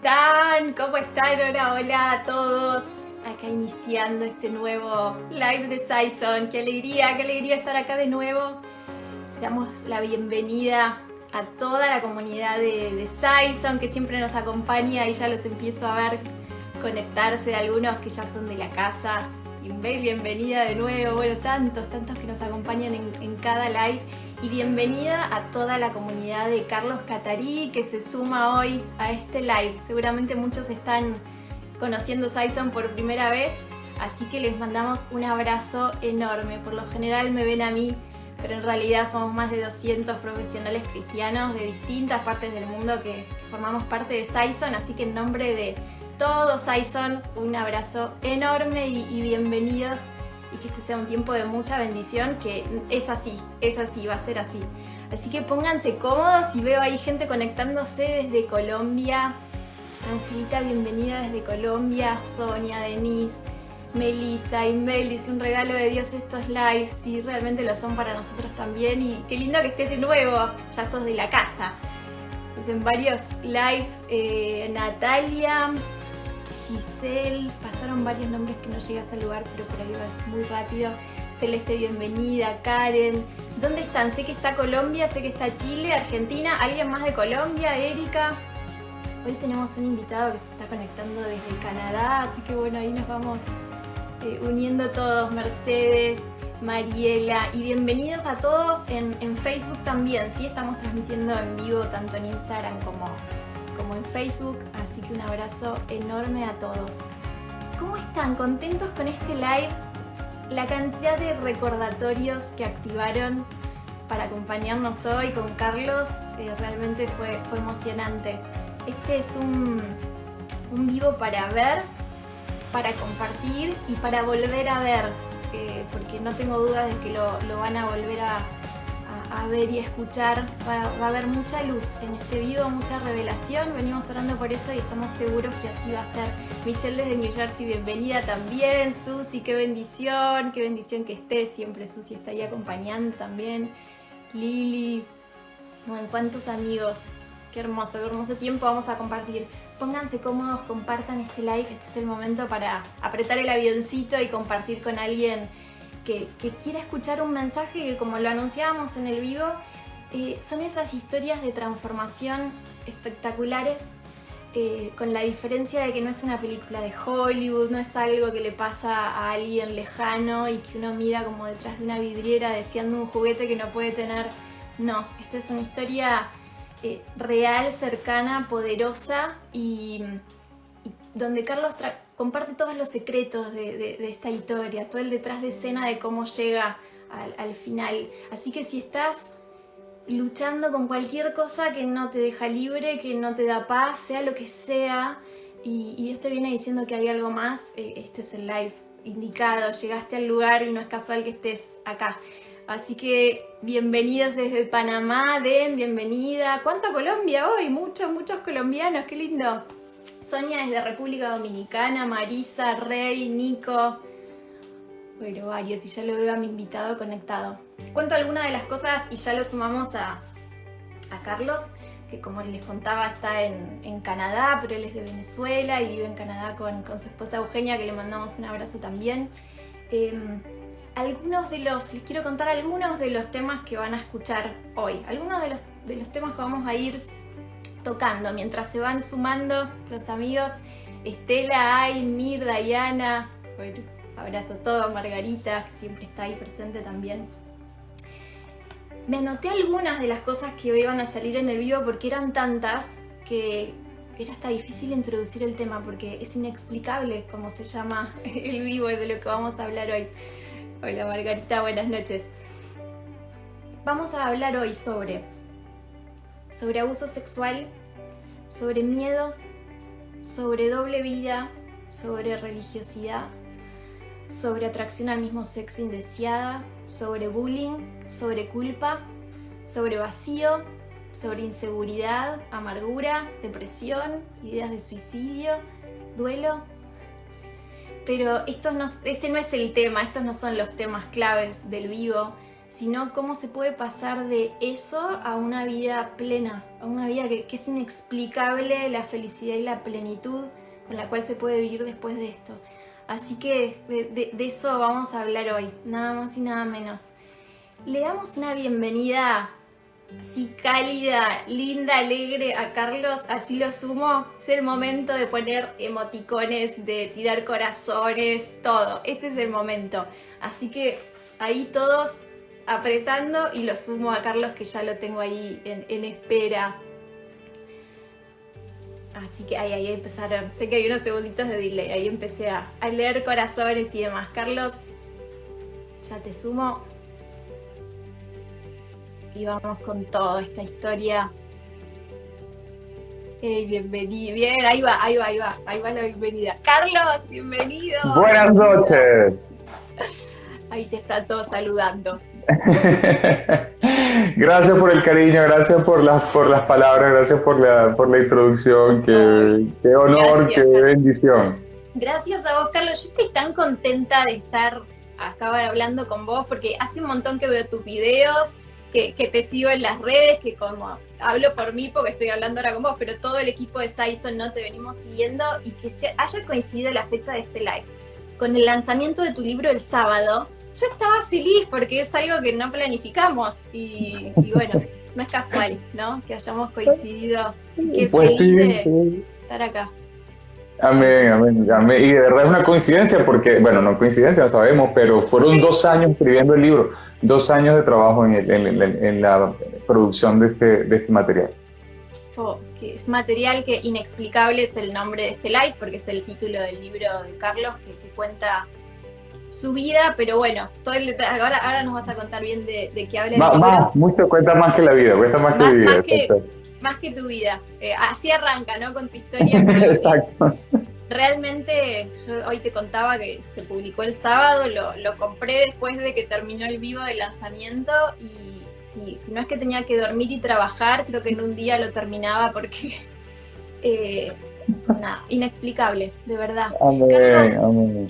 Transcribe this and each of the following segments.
están? ¿Cómo están? Hola, hola a todos. Acá iniciando este nuevo live de Saison. Qué alegría estar acá de nuevo. Damos la bienvenida a toda la comunidad de Saison que siempre nos acompaña y ya los empiezo a ver conectarse, algunos que ya son de la casa. Inbel, bienvenida de nuevo. Bueno, tantos que nos acompañan en cada live. Y bienvenida a toda la comunidad de Carlos Catarí que se suma hoy a este live. Seguramente muchos están conociendo Saison por primera vez, así que les mandamos un abrazo enorme. Por lo general me ven a mí, pero en realidad somos más de 200 profesionales cristianos de distintas partes del mundo que formamos parte de Saison, así que en nombre de todo Saison, un abrazo enorme y bienvenidos. Y que este sea un tiempo de mucha bendición, que es así, va a ser así. Así que pónganse cómodos y veo ahí gente conectándose desde Colombia. Angelita, bienvenida desde Colombia. Sonia, Denise, Melissa, Inbel, dice un regalo de Dios estos lives. Sí, realmente lo son para nosotros también. Y qué lindo que estés de nuevo, ya sos de la casa. Dicen varios live, Natalia, Giselle, pasaron varios nombres que no llegué a saludar, pero por ahí va muy rápido. Celeste, bienvenida. Karen, ¿dónde están? Sé que está Colombia, sé que está Chile, Argentina. ¿Alguien más de Colombia? Erika. Hoy tenemos un invitado que se está conectando desde Canadá, así que bueno, ahí nos vamos uniendo todos. Mercedes, Mariela, y bienvenidos a todos en Facebook también. Sí, estamos transmitiendo en vivo tanto en Instagram como en Facebook, así que un abrazo enorme a todos. ¿Cómo están? ¿Contentos con este live? La cantidad de recordatorios que activaron para acompañarnos hoy con Carlos realmente fue emocionante. Este es un vivo para ver, para compartir y para volver a ver, porque no tengo dudas de que lo van a volver a ver y escuchar. Va a haber mucha luz en este vivo, mucha revelación. Venimos orando por eso y estamos seguros que así va a ser. Michelle desde New Jersey, bienvenida también. Susi, qué bendición que estés. Siempre Susi está ahí acompañando también. Lili, bueno, cuántos amigos. Qué hermoso tiempo vamos a compartir. Pónganse cómodos, compartan este live. Este es el momento para apretar el avioncito y compartir con alguien que quiera escuchar un mensaje que, como lo anunciábamos en el vivo, son esas historias de transformación espectaculares, con la diferencia de que no es una película de Hollywood, no es algo que le pasa a alguien lejano y que uno mira como detrás de una vidriera deseando un juguete que no puede tener. No, esta es una historia real, cercana, poderosa y donde Carlos comparte todos los secretos de esta historia, todo el detrás de escena de cómo llega al final. Así que si estás luchando con cualquier cosa que no te deja libre, que no te da paz, sea lo que sea, y Dios te viene diciendo que hay algo más, este es el live indicado. Llegaste al lugar y no es casual que estés acá. Así que bienvenidos desde Panamá, Den, bienvenida. ¿Cuánto Colombia hoy? Muchos colombianos, qué lindo. Sonia desde República Dominicana, Marisa, Rey, Nico. Bueno, varios, y ya lo veo a mi invitado conectado. Cuento algunas de las cosas y ya lo sumamos a Carlos, que como les contaba está en Canadá, pero él es de Venezuela y vive en Canadá con su esposa Eugenia, que le mandamos un abrazo también. Les quiero contar algunos de los temas que van a escuchar hoy. Algunos de los temas que vamos a ir tocando mientras se van sumando los amigos. Estela, Mir, Dayana, bueno, abrazo a todos, Margarita, que siempre está ahí presente también. Me anoté algunas de las cosas que hoy van a salir en el vivo porque eran tantas que era hasta difícil introducir el tema porque es inexplicable cómo se llama el vivo y de lo que vamos a hablar hoy. Hola Margarita, buenas noches. Vamos a hablar hoy sobre abuso sexual, sobre miedo, sobre doble vida, sobre religiosidad, sobre atracción al mismo sexo indeseada, sobre bullying, sobre culpa, sobre vacío, sobre inseguridad, amargura, depresión, ideas de suicidio, duelo. Pero este no es el tema, estos no son los temas claves del vivo, sino cómo se puede pasar de eso a una vida plena, a una vida que es inexplicable, la felicidad y la plenitud con la cual se puede vivir después de esto. Así que de eso vamos a hablar hoy, nada más y nada menos. Le damos una bienvenida así cálida, linda, alegre a Carlos, así lo sumo. Es el momento de poner emoticones, de tirar corazones, todo. Este es el momento. Así que ahí todos apretando y lo sumo a Carlos, que ya lo tengo ahí en espera. Así que ahí empezaron. Sé que hay unos segunditos de delay. Ahí empecé a leer corazones y demás. Carlos, ya te sumo. Y vamos con toda esta historia. Hey, bienvenido. Bien, ahí va la bienvenida. Carlos, bienvenido. Buenas noches. Ahí te está todo saludando. Gracias por el cariño, gracias por las palabras, gracias por la introducción. Qué honor, gracias, qué bendición. Gracias a vos, Carlos. Yo estoy tan contenta de estar acá hablando con vos, porque hace un montón que veo tus videos, que te sigo en las redes, que como hablo por mí porque estoy hablando ahora con vos, pero todo el equipo de Saison no te venimos siguiendo, y que haya coincidido la fecha de este live con el lanzamiento de tu libro el sábado. Yo estaba feliz porque es algo que no planificamos y bueno, no es casual, ¿no? Que hayamos coincidido. Así que pues feliz sí, de estar acá. Amén. Y de verdad es una coincidencia porque, bueno, no coincidencia, sabemos, pero fueron 2 años escribiendo el libro, 2 años de trabajo en la producción de este material. Que es material que inexplicable es el nombre de este live, porque es el título del libro de Carlos que cuenta su vida, pero bueno, todo el detalle, ahora nos vas a contar bien de qué habla el libro. Mucho cuenta más que la vida, cuenta más que mi vida. Más que tu vida. Así arranca, ¿no? Con tu historia, pero realmente, yo hoy te contaba que se publicó el sábado, lo compré después de que terminó el vivo de lanzamiento, y si no es que tenía que dormir y trabajar, creo que en un día lo terminaba porque inexplicable, de verdad. Amén, Carlos, amén.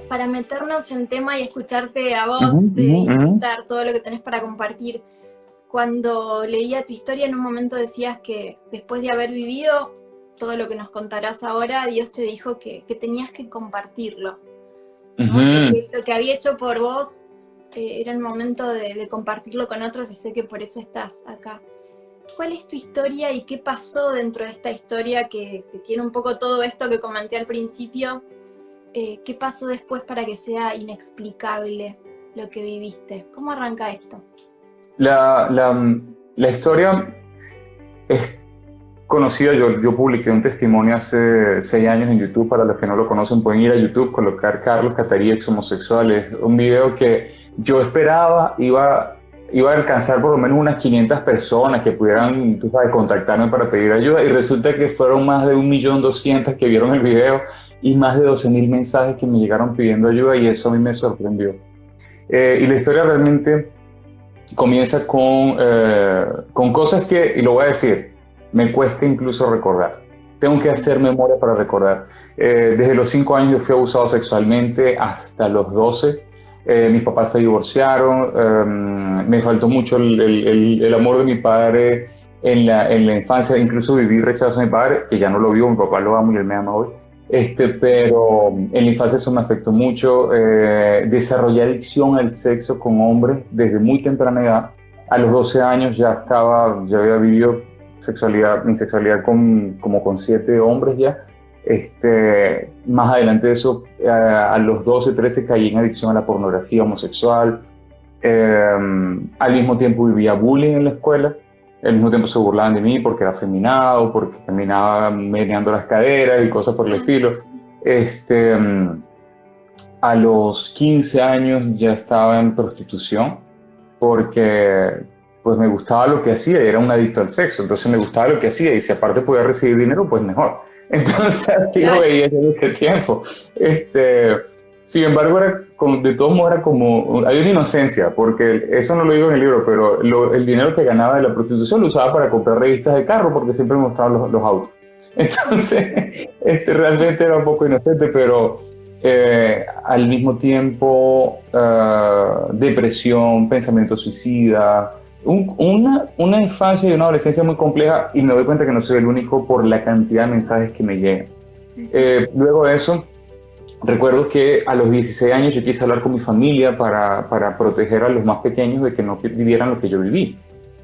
Para meternos en tema y escucharte a vos, disfrutar todo lo que tenés para compartir, cuando leía tu historia en un momento decías que después de haber vivido todo lo que nos contarás ahora, Dios te dijo que tenías que compartirlo, ¿no? Que lo que había hecho por vos era el momento de compartirlo con otros, y sé que por eso estás acá. ¿Cuál es tu historia y qué pasó dentro de esta historia que tiene un poco todo esto que comenté al principio? ¿Qué pasó después para que sea inexplicable lo que viviste? ¿Cómo arranca esto? La historia es conocida. Yo publiqué un testimonio hace 6 años en YouTube. Para los que no lo conocen, pueden ir a YouTube, colocar Carlos Catarí ex homosexual. Es un video que yo esperaba iba a alcanzar por lo menos unas 500 personas que pudieran, tú sabes, contactarme para pedir ayuda, y resulta que fueron más de 1.200.000 que vieron el video y más de 12.000 mensajes que me llegaron pidiendo ayuda, y eso a mí me sorprendió. Y la historia realmente comienza con cosas que, y lo voy a decir, me cuesta incluso recordar. Tengo que hacer memoria para recordar. Desde los 5 años yo fui abusado sexualmente hasta los 12. Mis papás se divorciaron. Me faltó mucho el amor de mi padre en la infancia. Incluso viví rechazo de mi padre, que ya no lo vivo. Mi papá lo amo y él me ama hoy. Pero en la infancia eso me afectó mucho. Desarrollé adicción al sexo con hombres desde muy temprana edad. A los 12 años ya había vivido mi sexualidad como con 7 hombres ya. Más adelante de eso, a los 12, 13 caí en adicción a la pornografía homosexual. Al mismo tiempo vivía bullying en la escuela. Al mismo tiempo se burlaban de mí porque era afeminado, porque terminaba meneando las caderas y cosas por el estilo. A los 15 años ya estaba en prostitución porque pues me gustaba lo que hacía y era un adicto al sexo. Entonces me gustaba lo que hacía, y si aparte podía recibir dinero, pues mejor. Entonces así lo veía yo en ese tiempo. Sin embargo, de todos modos era como, hay una inocencia, porque eso no lo digo en el libro, pero el dinero que ganaba de la prostitución lo usaba para comprar revistas de carro, porque siempre me mostraban los autos. Entonces, realmente era un poco inocente, pero al mismo tiempo depresión, pensamiento suicida, una infancia y una adolescencia muy compleja, y me doy cuenta que no soy el único por la cantidad de mensajes que me llegan. Luego de eso, recuerdo que a los 16 años yo quise hablar con mi familia para proteger a los más pequeños de que no vivieran lo que yo viví.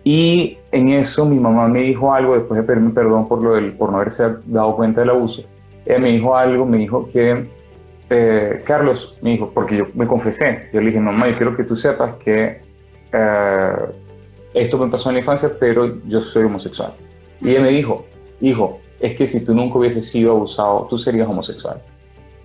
Y en eso mi mamá me dijo algo, después de pedirme perdón por no haberse dado cuenta del abuso. Ella me dijo algo, me dijo que, Carlos, me dijo, porque yo me confesé, yo le dije, mamá, yo quiero que tú sepas que esto me pasó en la infancia, pero yo soy homosexual. Y ella me dijo, hijo, es que si tú nunca hubieses sido abusado, tú serías homosexual.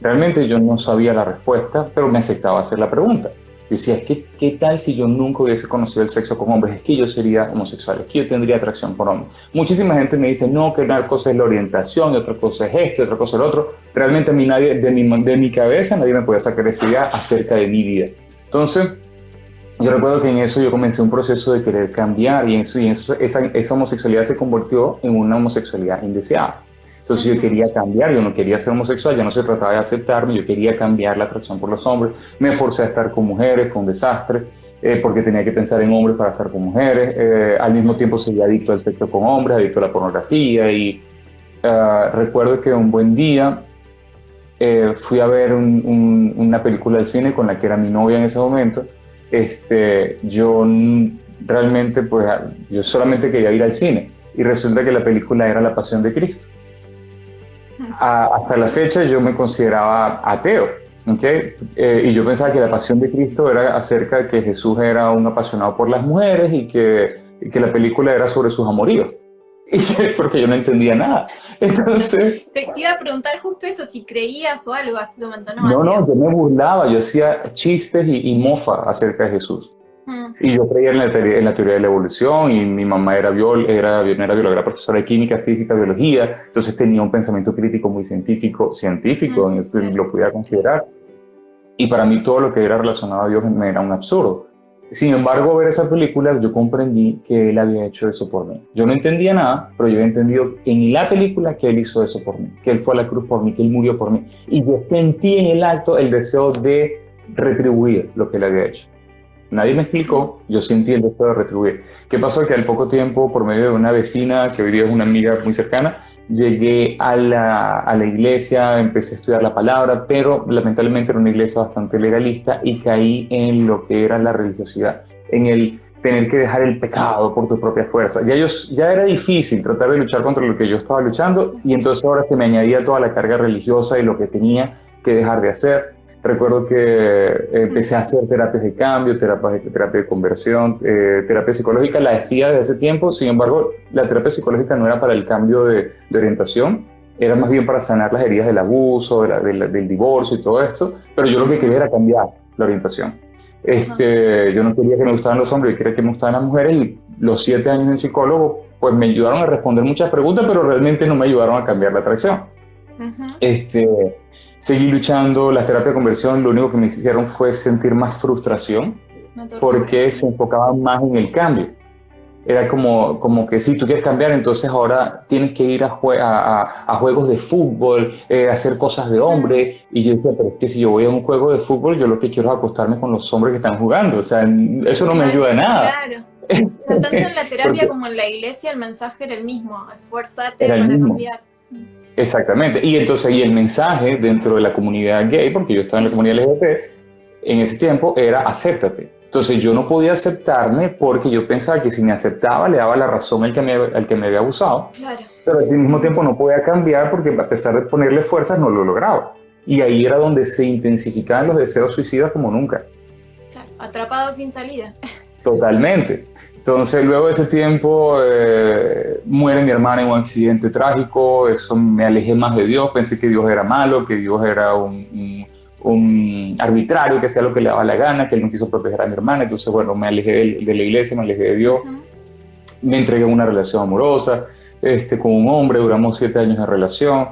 Realmente yo no sabía la respuesta, pero me aceptaba hacer la pregunta. Yo decía, es que, ¿qué tal si yo nunca hubiese conocido el sexo con hombres? Es que yo sería homosexual, es que yo tendría atracción por hombres. Muchísima gente me dice, no, que una cosa es la orientación, y otra cosa es esto, y otra cosa es lo otro. Realmente a mí nadie, de mi cabeza, nadie me podía sacar esa idea acerca de mi vida. Entonces, yo recuerdo que en eso yo comencé un proceso de querer cambiar, y esa homosexualidad se convirtió en una homosexualidad indeseada. Entonces yo quería cambiar, yo no quería ser homosexual, ya no se trataba de aceptarme, yo quería cambiar la atracción por los hombres. Me forcé a estar con mujeres, fue un desastre, porque tenía que pensar en hombres para estar con mujeres. Al mismo tiempo seguía adicto al sexo con hombres, adicto a la pornografía. Y recuerdo que un buen día fui a ver una película del cine con la que era mi novia en ese momento. Yo realmente, pues, yo solamente quería ir al cine. Y resulta que la película era La Pasión de Cristo. Hasta la fecha yo me consideraba ateo, ¿okay? Y yo pensaba que La Pasión de Cristo era acerca de que Jesús era un apasionado por las mujeres y que la película era sobre sus amoríos. Y porque yo no entendía nada. Entonces... Te iba a preguntar justo eso, si creías o algo hasta ese momento. No, yo me burlaba, yo hacía chistes y mofa acerca de Jesús. Y yo creía en la teoría de la evolución, y mi mamá era bióloga, era profesora de química, física, biología, entonces tenía un pensamiento crítico muy científico, lo podía considerar. Y para mí todo lo que era relacionado a Dios me era un absurdo. Sin embargo, ver esa película, yo comprendí que Él había hecho eso por mí. Yo no entendía nada, pero yo había entendido en la película que Él hizo eso por mí, que Él fue a la cruz por mí, que Él murió por mí. Y yo sentí en el acto el deseo de retribuir lo que Él había hecho. Nadie me explicó, yo sentí el deseo de retribuir. ¿Qué pasó? Que al poco tiempo, por medio de una vecina, que hoy día es una amiga muy cercana, llegué a la iglesia, empecé a estudiar la palabra, pero lamentablemente era una iglesia bastante legalista y caí en lo que era la religiosidad, en el tener que dejar el pecado por tu propia fuerza. Ya era difícil tratar de luchar contra lo que yo estaba luchando, y entonces ahora se me añadía toda la carga religiosa y lo que tenía que dejar de hacer. Recuerdo que empecé a hacer terapias de cambio, terapia de conversión, terapia psicológica, la hacía desde hace tiempo. Sin embargo, la terapia psicológica no era para el cambio de orientación, era más bien para sanar las heridas del abuso, del divorcio y todo esto, pero yo lo que quería era cambiar la orientación. Yo no quería que me gustaran los hombres, yo quería que me gustaran las mujeres, y los 7 años en psicólogo pues me ayudaron a responder muchas preguntas, pero realmente no me ayudaron a cambiar la atracción. Seguí luchando, las terapias de conversión lo único que me hicieron fue sentir más frustración, porque se enfocaban más en el cambio. Era como que si tú quieres cambiar, entonces ahora tienes que ir a juegos de fútbol, hacer cosas de hombre. Y yo decía, pero es que si yo voy a un juego de fútbol, yo lo que quiero es acostarme con los hombres que están jugando. O sea, eso no me ayuda en nada. Claro. O sea, tanto en la terapia como en la iglesia el mensaje era el mismo, esfuérzate para cambiar. Exactamente, y entonces ahí el mensaje dentro de la comunidad gay, porque yo estaba en la comunidad LGBT, en ese tiempo era acéptate. Entonces yo no podía aceptarme porque yo pensaba que si me aceptaba le daba la razón al que me había abusado, claro. Pero al mismo tiempo no podía cambiar porque a pesar de ponerle fuerzas no lo lograba. Y ahí era donde se intensificaban los deseos suicidas como nunca. Claro, atrapado sin salida. Totalmente. Entonces, luego de ese tiempo, muere mi hermana en un accidente trágico. Eso me alejé más de Dios. Pensé que Dios era malo, que Dios era un arbitrario, que hacía lo que le daba la gana, que Él no quiso proteger a mi hermana. Entonces, bueno, me alejé de la iglesia, me alejé de Dios. Me entregué a una relación amorosa con un hombre. Duramos 7 años de relación.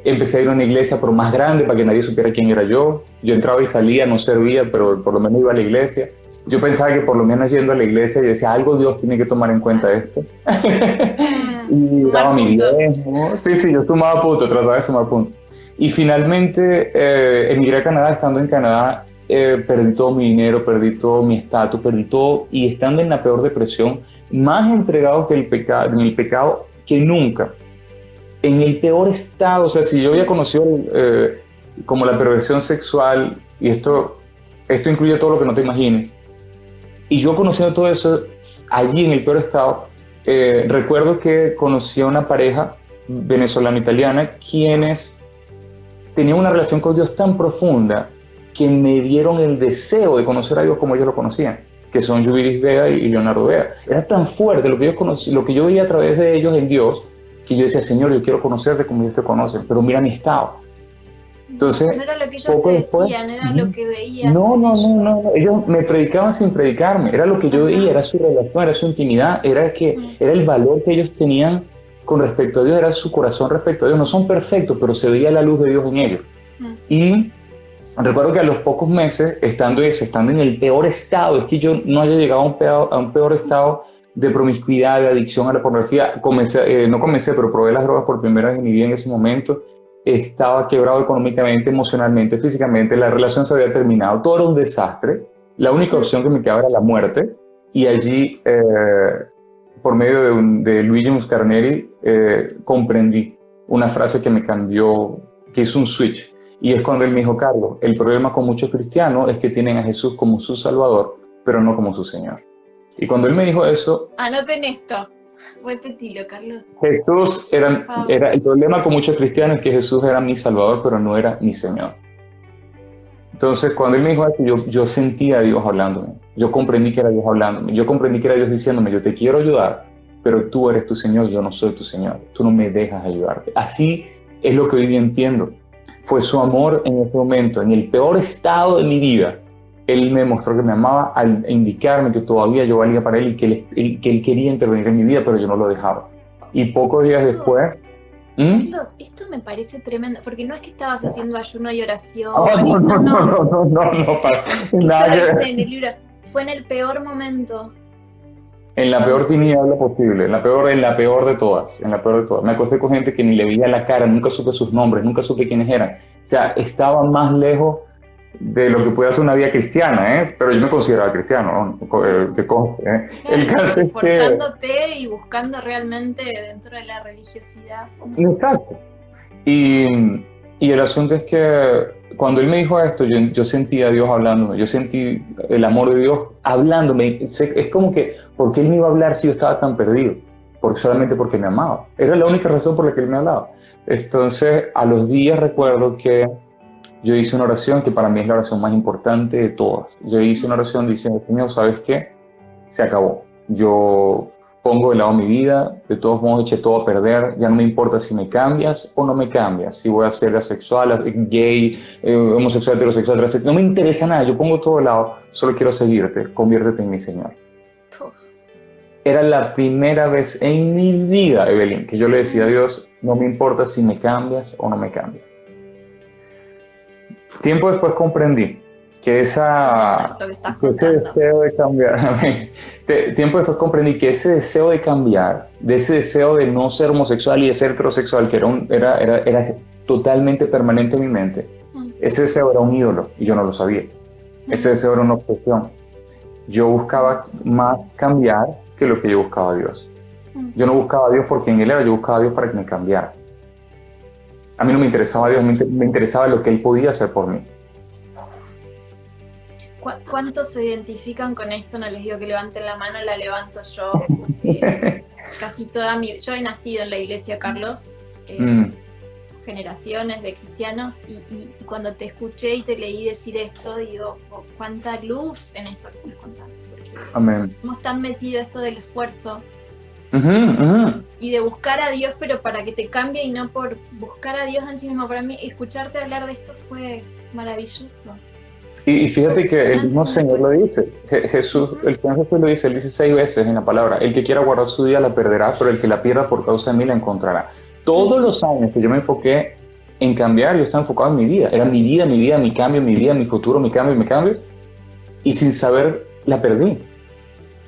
Empecé a ir a una iglesia, pero más grande, para que nadie supiera quién era yo. Yo entraba y salía, no servía, pero por lo menos iba a la iglesia. Yo pensaba que por lo menos yendo a la iglesia, yo decía, algo Dios tiene que tomar en cuenta esto. Y daba mi diezmo. Sí, yo sumaba puntos, trataba de sumar puntos. Y finalmente emigré a Canadá. Estando en Canadá, perdí todo mi dinero, perdí todo mi estatus, perdí todo, y estando en la peor depresión, más entregado que en el pecado que nunca, en el peor estado. O sea, si yo había conocido como la perversión sexual, y esto incluye todo lo que no te imagines, y yo conociendo todo eso allí en el peor estado, recuerdo que conocí a una pareja venezolana-italiana quienes tenían una relación con Dios tan profunda que me dieron el deseo de conocer a Dios como ellos lo conocían, que son Yubiris Vega y Leonardo Vega. Era tan fuerte lo que lo que yo veía a través de ellos en Dios, que yo decía, Señor, yo quiero conocerte como ellos te conocen, pero mira mi estado. Entonces, no era lo que ellos te decían, era lo que veías. No, ellos me predicaban sin predicarme, era lo que yo veía, era su relación, era su intimidad, era el valor que ellos tenían con respecto a Dios, era su corazón respecto a Dios. No son perfectos, pero se veía la luz de Dios en ellos. Y recuerdo que a los pocos meses, estando en el peor estado, es que yo no haya llegado a un peor estado de promiscuidad, de adicción a la pornografía. Pero probé las drogas por primera vez en mi vida en ese momento. Estaba quebrado económicamente, emocionalmente, físicamente, la relación se había terminado, todo era un desastre. La única opción que me quedaba era la muerte, y allí, por medio de Luigi Muscarneri, comprendí una frase que me cambió, que hizo un switch, y es cuando él me dijo, Carlos, el problema con muchos cristianos es que tienen a Jesús como su Salvador, pero no como su Señor. Y cuando él me dijo eso... Anoten esto. Repetilo, Carlos. Jesús era el problema con muchos cristianos, es que Jesús era mi Salvador, pero no era mi Señor. Entonces, cuando él me dijo eso, yo sentía a Dios hablándome. Yo comprendí que era Dios hablándome. Yo comprendí que era Dios diciéndome, yo te quiero ayudar, pero tú eres tu Señor, yo no soy tu Señor. Tú no me dejas ayudarte. Así es lo que hoy día entiendo. Fue su amor en ese momento, en el peor estado de mi vida. Él me demostró que me amaba al indicarme que todavía yo valía para él y que él quería intervenir en mi vida, pero yo no lo dejaba. Y pocos días después... Carlos, esto me parece tremendo, porque no es que estabas haciendo ayuno y oración. No pasa nada. Esto lo dice en el libro. Fue en el peor momento. En la peor tiniebla posible, en la peor de todas. Me acosté con gente que ni le veía la cara, nunca supe sus nombres, nunca supe quiénes eran. O sea, estaba más lejos de lo que puede ser una vida cristiana, pero yo me consideraba cristiano, ¿no? Que conste, Claro, el caso es que... esforzándote y buscando realmente dentro de la religiosidad. Exacto. Y el asunto es que cuando él me dijo esto, yo sentí a Dios hablándome, yo sentí el amor de Dios hablándome. Es como que, ¿por qué él me iba a hablar si yo estaba tan perdido? Solamente porque me amaba. Era la única razón por la que él me hablaba. Entonces, a los días recuerdo que yo hice una oración que para mí es la oración más importante de todas. Yo hice una oración diciendo, Señor, ¿sabes qué? Se acabó. Yo pongo de lado mi vida, de todos modos eché todo a perder, ya no me importa si me cambias o no me cambias, si voy a ser asexual, gay, homosexual, heterosexual, transexual, no me interesa nada, yo pongo todo de lado, solo quiero seguirte, conviértete en mi Señor. Era la primera vez en mi vida, Evelyn, que yo le decía a Dios, no me importa si me cambias o no me cambias. Tiempo después comprendí que ese deseo de cambiar, tiempo después comprendí que ese deseo de cambiar, de ese deseo de no ser homosexual y de ser heterosexual, que era totalmente permanente en mi mente, ese deseo era un ídolo y yo no lo sabía. Ese deseo era una obsesión. Yo buscaba más cambiar que lo que yo buscaba a Dios. Yo no buscaba a Dios por quien Él era, yo buscaba a Dios para que me cambiara. A mí no me interesaba a Dios, me interesaba lo que Él podía hacer por mí. ¿Cuántos se identifican con esto? No les digo que levanten la mano, la levanto yo. Casi toda yo he nacido en la iglesia, Carlos, generaciones de cristianos, y cuando te escuché y te leí decir esto, digo, oh, cuánta luz en esto que estás contando. Amén. Estamos tan metidos esto del esfuerzo y de buscar a Dios, pero para que te cambie y no por buscar a Dios en sí mismo. Para mí, escucharte hablar de esto fue maravilloso. Y fíjate que el mismo Señor lo dice, el Señor Jesús lo dice, él dice 6 veces en la palabra, el que quiera guardar su vida la perderá, pero el que la pierda por causa de mí la encontrará. Todos los años que yo me enfoqué en cambiar, yo estaba enfocado en mi vida, era mi vida, mi cambio, mi vida, mi futuro, mi cambio, y sin saber la perdí.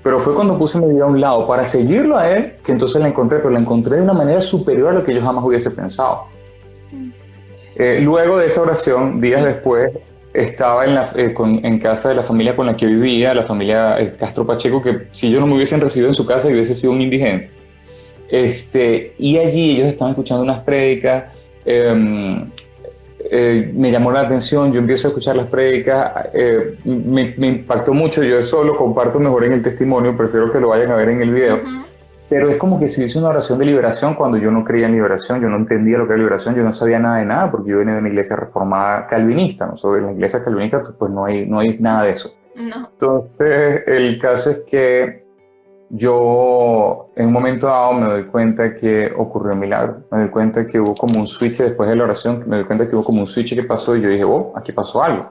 Pero fue cuando puse mi vida a un lado para seguirlo a él, que entonces la encontré, pero la encontré de una manera superior a lo que yo jamás hubiese pensado. Luego de esa oración, días después, estaba en casa de la familia con la que vivía, la familia Castro Pacheco, que si ellos no me hubiesen recibido en su casa, yo hubiese sido un indigente. Y allí ellos estaban escuchando unas prédicas, me llamó la atención, yo empiezo a escuchar las prédicas, me impactó mucho, yo eso lo comparto mejor en el testimonio, prefiero que lo vayan a ver en el video. Pero es como que si hice una oración de liberación cuando yo no creía en liberación, yo no entendía lo que era liberación, yo no sabía nada de nada, porque yo venía de una iglesia reformada calvinista, ¿no? Sobre la iglesia calvinista pues no hay nada de eso. No. Entonces, el caso es que yo en un momento dado me doy cuenta que ocurrió un milagro, me doy cuenta que hubo como un switch después de la oración, me doy cuenta que hubo como un switch que pasó y yo dije, oh, aquí pasó algo.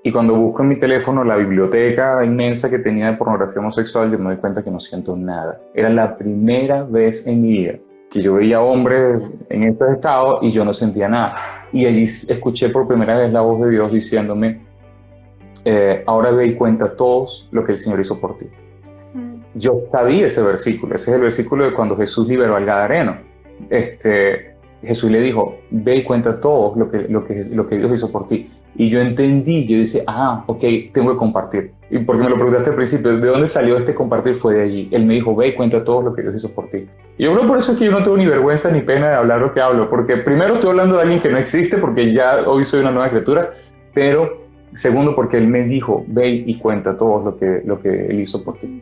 Y cuando busco en mi teléfono la biblioteca inmensa que tenía de pornografía homosexual, yo me doy cuenta que no siento nada. Era la primera vez en mi vida que yo veía hombres en estos estados y yo no sentía nada. Y allí escuché por primera vez la voz de Dios diciéndome, ahora ve y cuenta todos lo que el Señor hizo por ti. Yo sabía ese versículo, ese es el versículo de cuando Jesús liberó al Gadareno. Jesús le dijo, ve y cuenta todo lo que Dios hizo por ti. Y yo entendí, yo dije, ok, tengo que compartir. Y porque me lo preguntaste al principio, ¿de dónde salió este compartir? Fue de allí. Él me dijo, ve y cuenta todo lo que Dios hizo por ti. Y yo creo por eso es que yo no tengo ni vergüenza ni pena de hablar lo que hablo, porque primero estoy hablando de alguien que no existe, porque ya hoy soy una nueva criatura, pero segundo porque Él me dijo, ve y cuenta todo lo que Él hizo por ti.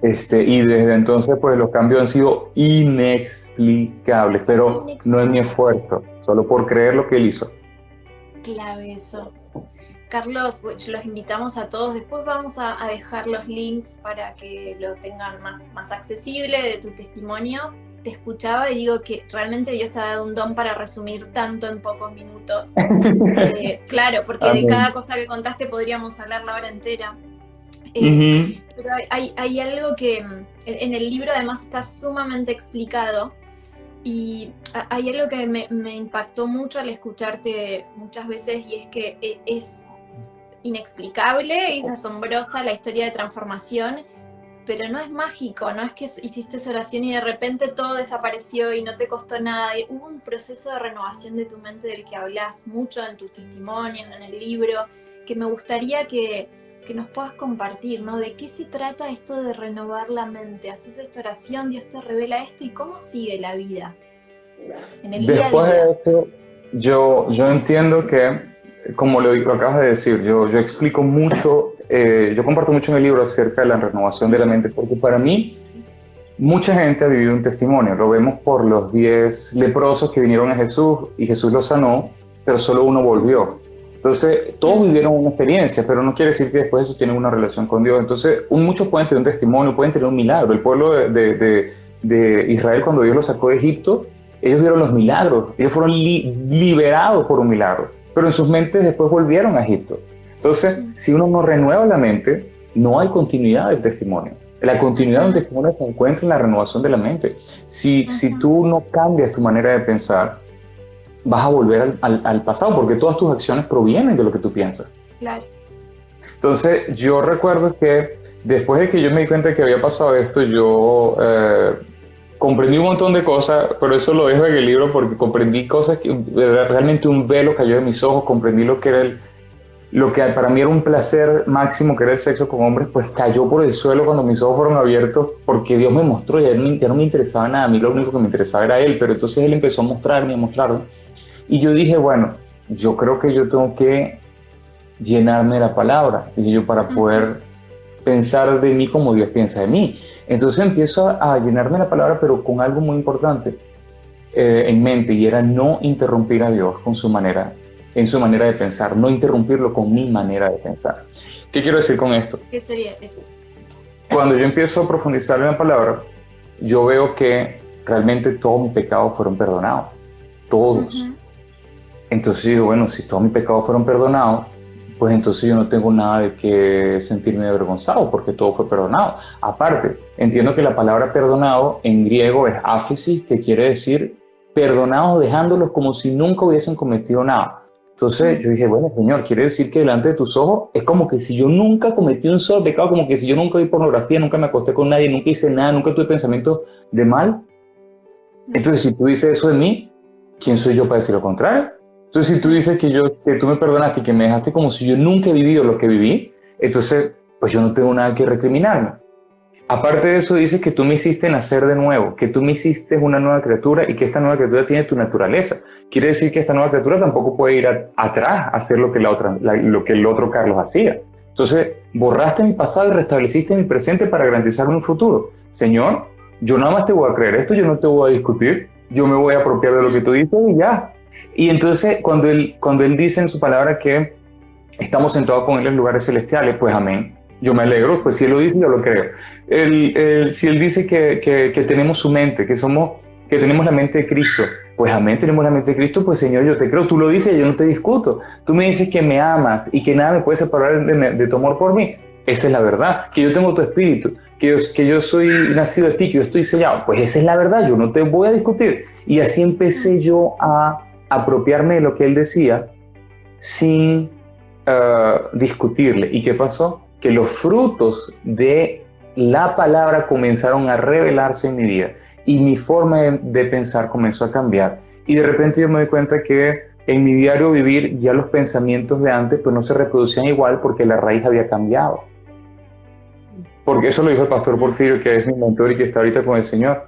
Y desde entonces pues los cambios han sido inexplicables, pero no es mi esfuerzo, solo por creer lo que Él hizo. Clave eso. Carlos, los invitamos a todos. Después vamos a dejar los links para que lo tengan más accesible de tu testimonio. Te escuchaba y digo que realmente Dios te ha dado un don para resumir tanto en pocos minutos. Claro, porque de cada cosa que contaste podríamos hablar la hora entera. Pero hay algo que en el libro además está sumamente explicado. Y hay algo que me impactó mucho al escucharte muchas veces, y es que es inexplicable, es asombrosa la historia de transformación, pero no es mágico, no es que hiciste esa oración y de repente todo desapareció y no te costó nada. Hubo un proceso de renovación de tu mente del que hablas mucho en tus testimonios, en el libro, que me gustaría que nos puedas compartir, ¿no? ¿De qué se trata esto de renovar la mente? Haces esta oración, Dios te revela esto, ¿y cómo sigue la vida en el día a día? Después de esto, yo entiendo que, como lo acabas de decir, yo explico mucho, yo comparto mucho en el libro acerca de la renovación de la mente, porque para mí, mucha gente ha vivido un testimonio. Lo vemos por los 10 leprosos que vinieron a Jesús y Jesús los sanó, pero solo uno volvió. Entonces, todos vivieron una experiencia, pero no quiere decir que después de eso tienen una relación con Dios. Entonces, muchos pueden tener un testimonio, pueden tener un milagro. El pueblo de Israel, cuando Dios los sacó de Egipto, ellos vieron los milagros, ellos fueron liberados por un milagro, pero en sus mentes después volvieron a Egipto. Entonces, si uno no renueva la mente, no hay continuidad del testimonio. La continuidad del testimonio se encuentra en la renovación de la mente. Si tú no cambias tu manera de pensar, vas a volver al pasado, porque todas tus acciones provienen de lo que tú piensas. Claro. Entonces, yo recuerdo que después de que yo me di cuenta que había pasado esto, yo comprendí un montón de cosas, pero eso lo dejo en el libro porque comprendí cosas que realmente un velo cayó de mis ojos, comprendí lo que era lo que para mí era un placer máximo, que era el sexo con hombres, pues cayó por el suelo cuando mis ojos fueron abiertos, porque Dios me mostró, ya no me interesaba nada, a mí lo único que me interesaba era Él, pero entonces Él empezó a mostrarme, y yo dije, bueno, yo creo que yo tengo que llenarme de la palabra, dije yo, para poder pensar de mí como Dios piensa de mí. Entonces empiezo a llenarme de la palabra, pero con algo muy importante en mente, y era no interrumpir a Dios en su manera de pensar, no interrumpirlo con mi manera de pensar. ¿Qué quiero decir con esto? ¿Qué sería eso? Cuando yo empiezo a profundizar en la palabra, yo veo que realmente todos mis pecados fueron perdonados, todos. Entonces digo, bueno, si todos mis pecados fueron perdonados, pues entonces yo no tengo nada de que sentirme avergonzado, porque todo fue perdonado. Aparte, entiendo que la palabra perdonado en griego es aphesis, que quiere decir perdonados dejándolos como si nunca hubiesen cometido nada. Entonces yo dije, bueno, Señor, quiere decir que delante de tus ojos es como que si yo nunca cometí un solo pecado, como que si yo nunca vi pornografía, nunca me acosté con nadie, nunca hice nada, nunca tuve pensamientos de mal. Entonces, si tú dices eso de mí, ¿quién soy yo para decir lo contrario? Entonces, si tú dices que tú me perdonaste y que me dejaste como si yo nunca he vivido lo que viví, entonces, pues yo no tengo nada que recriminarme. Aparte de eso, dices que tú me hiciste nacer de nuevo, que tú me hiciste una nueva criatura y que esta nueva criatura tiene tu naturaleza. Quiere decir que esta nueva criatura tampoco puede ir atrás a hacer lo que lo que el otro Carlos hacía. Entonces, borraste mi pasado y restableciste mi presente para garantizarme un futuro. Señor, yo nada más te voy a creer esto, yo no te voy a discutir, yo me voy a apropiar de lo que tú dices y ya. Y entonces, cuando él dice en su palabra que estamos sentados con él en lugares celestiales, pues amén. Yo me alegro, pues si él lo dice, yo lo creo. Si él dice que tenemos su mente, que tenemos la mente de Cristo, pues amén, tenemos la mente de Cristo, pues Señor, yo te creo, tú lo dices y yo no te discuto. Tú me dices que me amas y que nada me puede separar de tu amor por mí. Esa es la verdad, que yo tengo tu espíritu, que yo soy nacido de ti, que yo estoy sellado. Pues esa es la verdad, yo no te voy a discutir. Y así empecé yo a apropiarme de lo que él decía sin discutirle. ¿Y qué pasó? Que los frutos de la palabra comenzaron a revelarse en mi vida y mi forma de pensar comenzó a cambiar. Y de repente yo me doy cuenta que en mi diario vivir ya los pensamientos de antes pues no se reproducían igual porque la raíz había cambiado. Porque eso lo dijo el pastor Porfirio, que es mi mentor y que está ahorita con el Señor.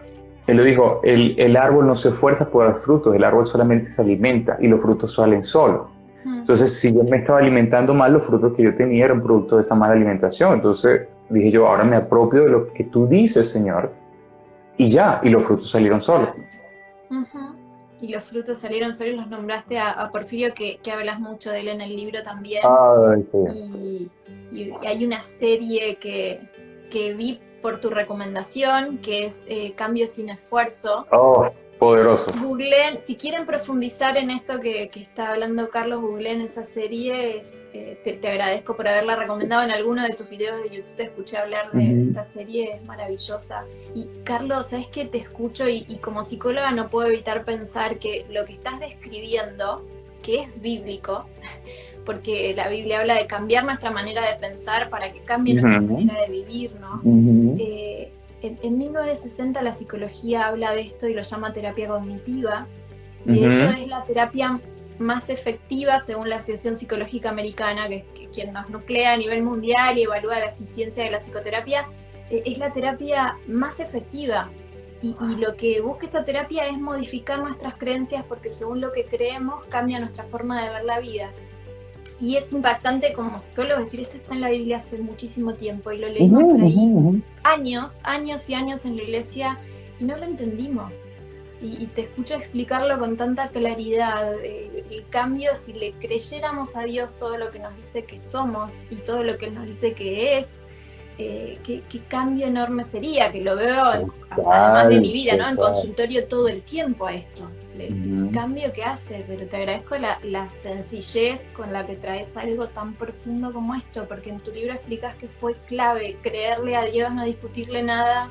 Él le dijo, el árbol no se esfuerza por dar frutos, el árbol solamente se alimenta y los frutos salen solos. Entonces, si yo me estaba alimentando mal, los frutos que yo tenía eran producto de esa mala alimentación. Entonces dije yo, ahora me apropio de lo que tú dices, Señor, y ya, y los frutos salieron solos. Uh-huh. Y los frutos salieron solos, los nombraste a Porfirio, que hablas mucho de él en el libro también. Ay, sí. Y hay una serie que vi por tu recomendación, que es Cambio sin esfuerzo. Oh, poderoso. Googleen, si quieren profundizar en esto que está hablando Carlos, googleen esa serie. Te agradezco por haberla recomendado en alguno de tus videos de YouTube. Te escuché hablar de esta serie, es maravillosa. Y Carlos, sabes que te escucho y como psicóloga no puedo evitar pensar que lo que estás describiendo, que es bíblico, porque la Biblia habla de cambiar nuestra manera de pensar para que cambie nuestra manera de vivir, ¿no? En 1960 la psicología habla de esto y lo llama terapia cognitiva, y de hecho es la terapia más efectiva según la Asociación Psicológica Americana, que es quien nos nuclea a nivel mundial y evalúa la eficiencia de la psicoterapia. Es la terapia más efectiva, y lo que busca esta terapia es modificar nuestras creencias, porque según lo que creemos cambia nuestra forma de ver la vida. Y es impactante como psicólogo decir, esto está en la Biblia hace muchísimo tiempo y lo leímos por ahí años y años en la iglesia y no lo entendimos. Y te escucho explicarlo con tanta claridad. El cambio, si le creyéramos a Dios todo lo que nos dice que somos y todo lo que Él nos dice que es, qué cambio enorme sería, que lo veo además de mi vida, ¿no? En consultorio todo el tiempo a esto. El cambio que hace, pero te agradezco la sencillez con la que traes algo tan profundo como esto, porque en tu libro explicas que fue clave creerle a Dios, no discutirle nada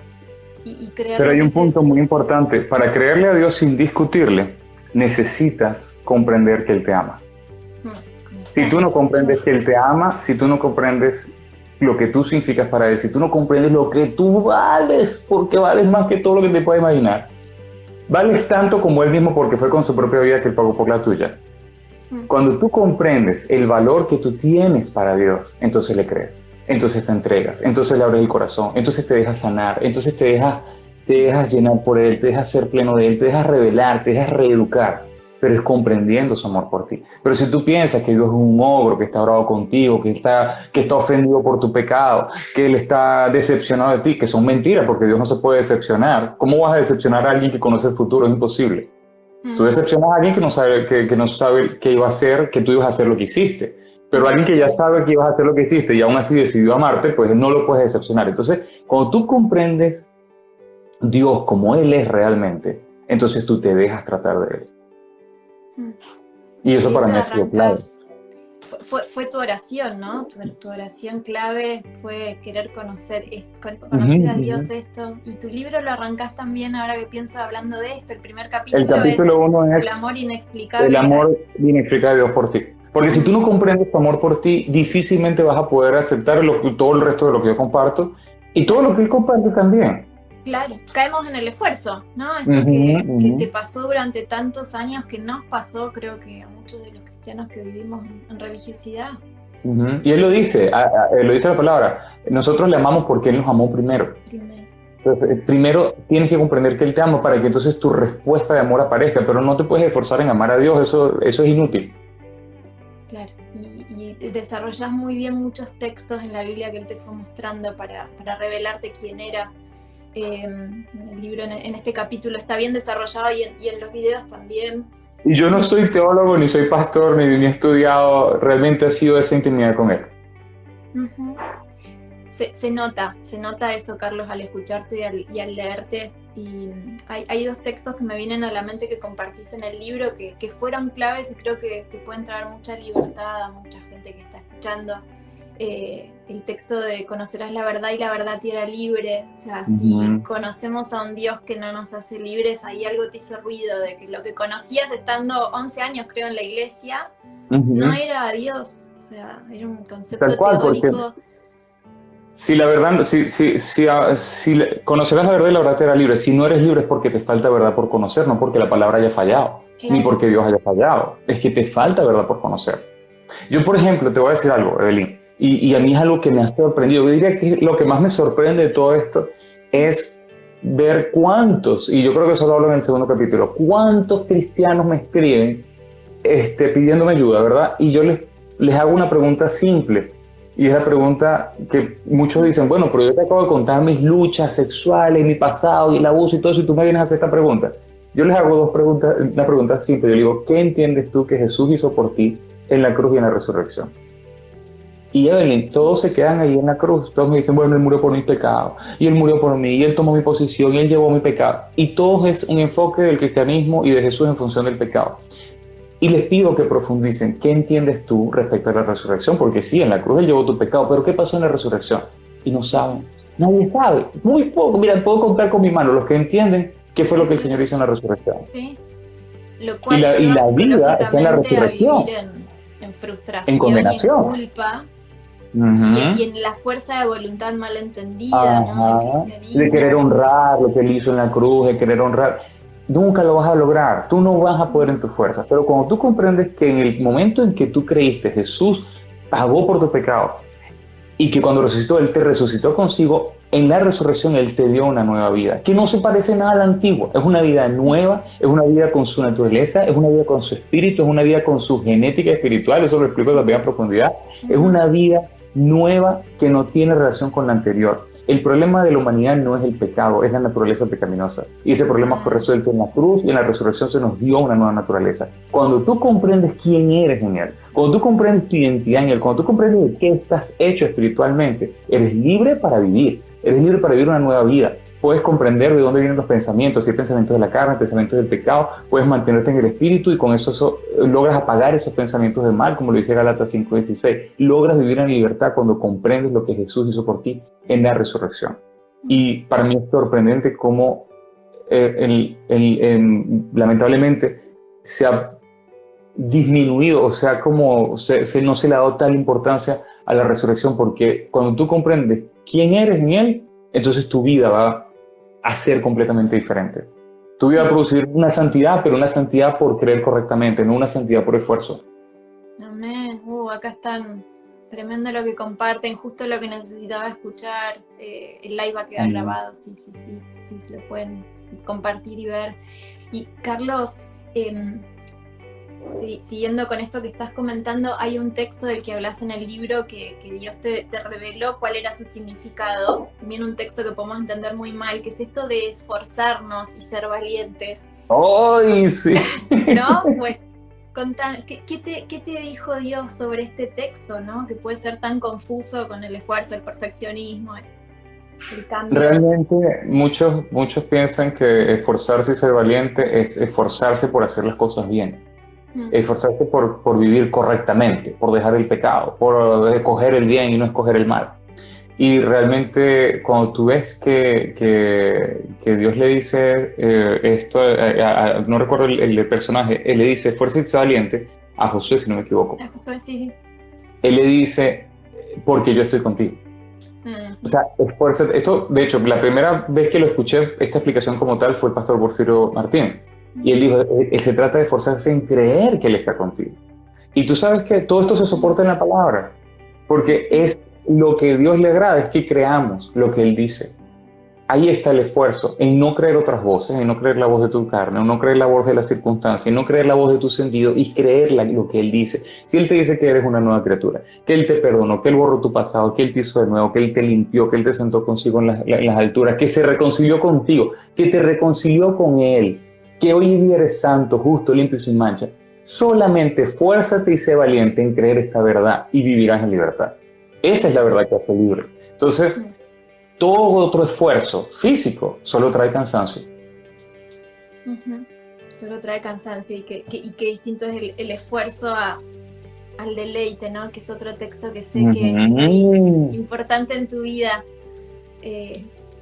y creerle. Pero hay un punto muy importante, para creerle a Dios sin discutirle, necesitas comprender que Él te ama. Si tú no comprendes que Él te ama, si tú no comprendes lo que tú significas para Él, si tú no comprendes lo que tú vales, porque vales más que todo lo que te puedas imaginar, vales tanto como Él mismo, porque fue con su propia vida que Él pagó por la tuya. Cuando tú comprendes el valor que tú tienes para Dios, entonces le crees, entonces te entregas, entonces le abres el corazón, entonces te dejas sanar, entonces te dejas llenar por Él, te dejas ser pleno de Él, te dejas revelar, te dejas reeducar, pero es comprendiendo su amor por ti. Pero si tú piensas que Dios es un ogro, que está bravo contigo, que está ofendido por tu pecado, que Él está decepcionado de ti, que son mentiras, porque Dios no se puede decepcionar. ¿Cómo vas a decepcionar a alguien que conoce el futuro? Es imposible. Tú decepcionas a alguien que no sabe qué iba a hacer, que tú ibas a hacer lo que hiciste. Pero alguien que ya sabe que ibas a hacer lo que hiciste y aún así decidió amarte, pues no lo puedes decepcionar. Entonces, cuando tú comprendes Dios como Él es realmente, entonces tú te dejas tratar de Él. Y eso para mí ha sido clave. Fue tu oración, ¿no? Tu oración clave fue querer conocer a Dios esto. Y tu libro lo arrancás también, ahora que pienso hablando de esto. El primer capítulo, es El amor inexplicable. El amor inexplicable de Dios por ti. Porque si tú no comprendes tu amor por ti, difícilmente vas a poder aceptar todo el resto de lo que yo comparto y todo lo que Él comparte también. Claro, caemos en el esfuerzo, ¿no? Esto Ujú, que ujú, te pasó durante tantos años, que nos pasó, creo que a muchos de los cristianos que vivimos en religiosidad. ujú. Y él lo dice, lo dice la palabra, nosotros le amamos porque él nos amó primero. Primero, Entonces, primero tienes que comprender que él te ama para que entonces tu respuesta de amor aparezca, pero no te puedes esforzar en amar a Dios, eso es inútil. claro. Y desarrollas muy bien muchos textos en la Biblia que él te fue mostrando para revelarte quién era. El libro en este capítulo está bien desarrollado y en los videos también. Y yo no soy teólogo, ni soy pastor, ni he estudiado, realmente ha sido esa intimidad con él. Ujú. Se nota eso, Carlos, al escucharte y al leerte. Y hay dos textos que me vienen a la mente que compartís en el libro que fueron claves y creo que pueden traer mucha libertad a mucha gente que está escuchando. El texto de conocerás la verdad y la verdad te hará libre. O sea, si Ujú, conocemos a un Dios que no nos hace libres, ahí algo te hizo ruido de que lo que conocías estando 11 años, creo, en la iglesia, no ujú. era Dios. O sea, era un Tal concepto cual, porque teórico. si la verdad, conocerás la verdad y la verdad te hará libre. Si no eres libre es porque te falta verdad por conocer, no porque la palabra haya fallado, ni Claro. porque Dios haya fallado. Es que te falta verdad por conocer. Yo, por ejemplo, te voy a decir algo, Evelyn, y a mí es algo que me ha sorprendido. Yo diría que lo que más me sorprende de todo esto es ver cuántos, y yo creo que eso lo hablo en el segundo capítulo, cuántos cristianos me escriben pidiéndome ayuda, ¿verdad? Y yo les hago una pregunta simple. Y es la pregunta que muchos dicen, bueno, pero yo te acabo de contar mis luchas sexuales, mi pasado y el abuso y todo eso, y tú me vienes a hacer esta pregunta. Yo les hago dos preguntas, una pregunta simple. Yo les digo, ¿qué entiendes tú que Jesús hizo por ti en la cruz y en la resurrección? Y Evelyn, todos se quedan ahí en la cruz. Todos me dicen, bueno, Él murió por mis pecados, y Él murió por mí, y Él tomó mi posición, y Él llevó mi pecado. Y todo es un enfoque del cristianismo y de Jesús en función del pecado. Y les pido que profundicen, ¿qué entiendes tú respecto a la resurrección? Porque sí, en la cruz Él llevó tu pecado, pero ¿qué pasó en la resurrección? Y no saben, nadie sabe, muy poco. Mira, puedo contar con mi mano los que entienden qué fue lo que el Señor hizo en la resurrección. ¿Sí? Lo Y cual la, y lleva la vida está en la psicológicamente a resurrección, vivir en en frustración y en condenación. culpa y Ujú. en la fuerza de voluntad malentendida, ¿no? Del Ajá. De querer cristianismo. honrar lo que Él hizo en la cruz, de querer honrar. Nunca lo vas a lograr, tú no vas a poder en tus fuerzas, pero cuando tú comprendes que en el momento en que tú creíste, Jesús pagó por tu pecado, y que cuando resucitó, Él te resucitó consigo, en la resurrección Él te dio una nueva vida, que no se parece nada a la antigua, es una vida nueva, es una vida con su naturaleza, es una vida con su espíritu, es una vida con su genética espiritual, eso lo explico también a profundidad, es Ujú. una vida nueva que no tiene relación con la anterior. El problema de la humanidad no es el pecado, es la naturaleza pecaminosa. Y ese problema fue Ah, resuelto en la cruz y en la resurrección se nos dio una nueva naturaleza. Cuando tú comprendes quién eres en Él, cuando tú comprendes tu identidad en Él, cuando tú comprendes de qué estás hecho espiritualmente, eres libre para vivir. Eres libre para vivir una nueva vida. Puedes comprender de dónde vienen los pensamientos, si hay pensamientos de la carne, pensamientos del pecado, puedes mantenerte en el espíritu y con eso logras apagar esos pensamientos de mal, como lo dice Gálatas 5:16. Logras vivir en libertad cuando comprendes lo que Jesús hizo por ti en la resurrección. Y para mí es sorprendente cómo lamentablemente se ha disminuido, o sea, como no se le ha dado tal importancia a la resurrección, porque cuando tú comprendes quién eres en Él, entonces tu vida va a ser completamente diferente. Tu vida va a producir una santidad, pero una santidad por creer correctamente, no una santidad por esfuerzo. amén. Acá están tremendo lo que comparten, justo lo que necesitaba escuchar. El live va a quedar Amén. grabado, sí, se lo pueden compartir y ver. Y Carlos, sí, siguiendo con esto que estás comentando, hay un texto del que hablas en el libro que Dios te reveló cuál era su significado. También un texto que podemos entender muy mal, que es esto de esforzarnos y ser valientes, ¡Ay, sí! ¿no? Bueno, ¿qué te dijo Dios sobre este texto, ¿no? Que puede ser tan confuso con el esfuerzo, el perfeccionismo, el cambio. Realmente muchos piensan que esforzarse y ser valiente es esforzarse por hacer las cosas bien, Mm, esforzarse por vivir correctamente, por dejar el pecado, por escoger el bien y no escoger el mal. Y realmente cuando tú ves que Dios le dice esto, no recuerdo el personaje, él le dice, fuerza y sé valiente, a Josué, si no me equivoco. sí, sí. Él le dice, porque yo estoy contigo. Mm. O sea, esfuérzate. Esto, de hecho, la primera vez que lo escuché, esta explicación como tal, fue el pastor Porfirio Martín. Y él dijo, se trata de esforzarse en creer que Él está contigo. Y tú sabes que todo esto se soporta en la palabra, porque es lo que Dios le agrada, es que creamos lo que Él dice. Ahí está el esfuerzo, en no creer otras voces, en no creer la voz de tu carne, en no creer la voz de las circunstancias, en no creer la voz de tu sentido y creer lo que Él dice. Si Él te dice que eres una nueva criatura, que Él te perdonó, que Él borró tu pasado, que Él te hizo de nuevo, que Él te limpió, que Él te sentó consigo en las alturas, que se reconcilió contigo, que te reconcilió con Él, que hoy día eres santo, justo, limpio y sin mancha. Solamente esfuérzate y sé valiente en creer esta verdad y vivirás en libertad. Esa es la verdad que hace libre. Entonces, todo otro esfuerzo físico solo trae cansancio. Ujú. Solo trae cansancio y qué distinto es el esfuerzo al deleite, ¿no? Que es otro texto que sé que es muy importante en tu vida.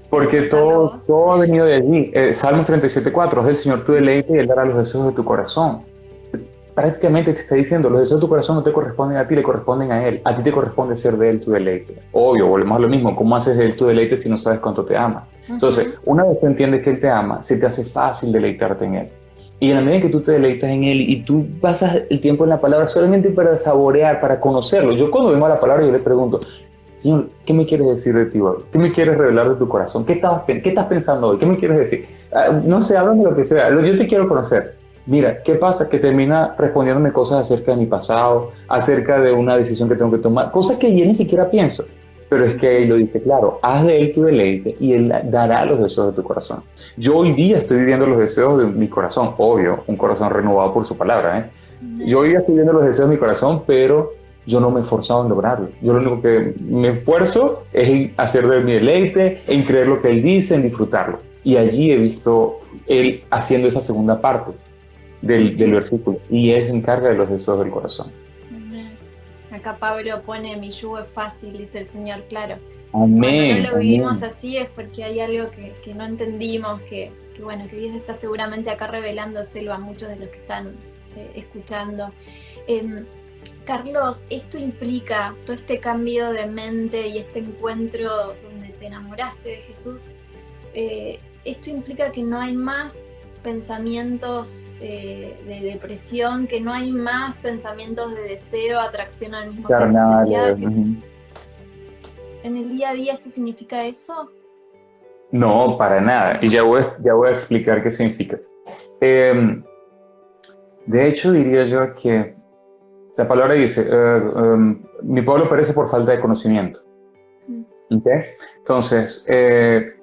Porque todo ha venido de allí. Salmos 37:4, es el Señor tu deleite y Él dará los deseos de tu corazón. Prácticamente te está diciendo, los deseos de tu corazón no te corresponden a ti, le corresponden a Él. A ti te corresponde ser de Él tu deleite. Obvio, volvemos a lo mismo. ¿Cómo haces de Él tu deleite si no sabes cuánto te ama? Entonces, una vez que entiendes que Él te ama, se te hace fácil deleitarte en Él. Y en la medida que tú te deleitas en Él y tú pasas el tiempo en la palabra solamente para saborear, para conocerlo. Yo cuando vengo a la palabra yo le pregunto, Señor, ¿qué me quieres decir de ti hoy? ¿Qué me quieres revelar de tu corazón? ¿Qué estás pensando hoy? ¿Qué me quieres decir? No sé, háblame lo que sea. Yo te quiero conocer. Mira, ¿qué pasa? Que termina respondiéndome cosas acerca de mi pasado, acerca de una decisión que tengo que tomar, cosas que yo ni siquiera pienso. Pero es que Él lo dice claro, haz de Él tu deleite y Él dará los deseos de tu corazón. Yo hoy día estoy viviendo los deseos de mi corazón, obvio, un corazón renovado por su palabra, ¿eh? Yo hoy día estoy viviendo los deseos de mi corazón, pero yo no me he esforzado en lograrlo. Yo lo único que me esfuerzo es en hacer de mi deleite, en creer lo que Él dice, en disfrutarlo. Y allí he visto Él haciendo esa segunda parte del versículo, y Él se encarga de los deseos del corazón. Acá Pablo pone, mi yugo es fácil, dice el Señor, claro. Amén. Cuando no lo vivimos así es porque hay algo que no entendimos, que bueno, que Dios está seguramente acá revelándoselo a muchos de los que están escuchando. Carlos, esto implica todo este cambio de mente y este encuentro donde te enamoraste de Jesús. Esto implica que no hay más pensamientos de depresión, que no hay más pensamientos de deseo, atracción al mismo sexo deseado. ¿En el día a día esto significa eso? No, para nada. Y ya voy a explicar qué significa. De hecho, diría yo que la palabra dice, mi pueblo perece por falta de conocimiento. ¿Okay? Entonces,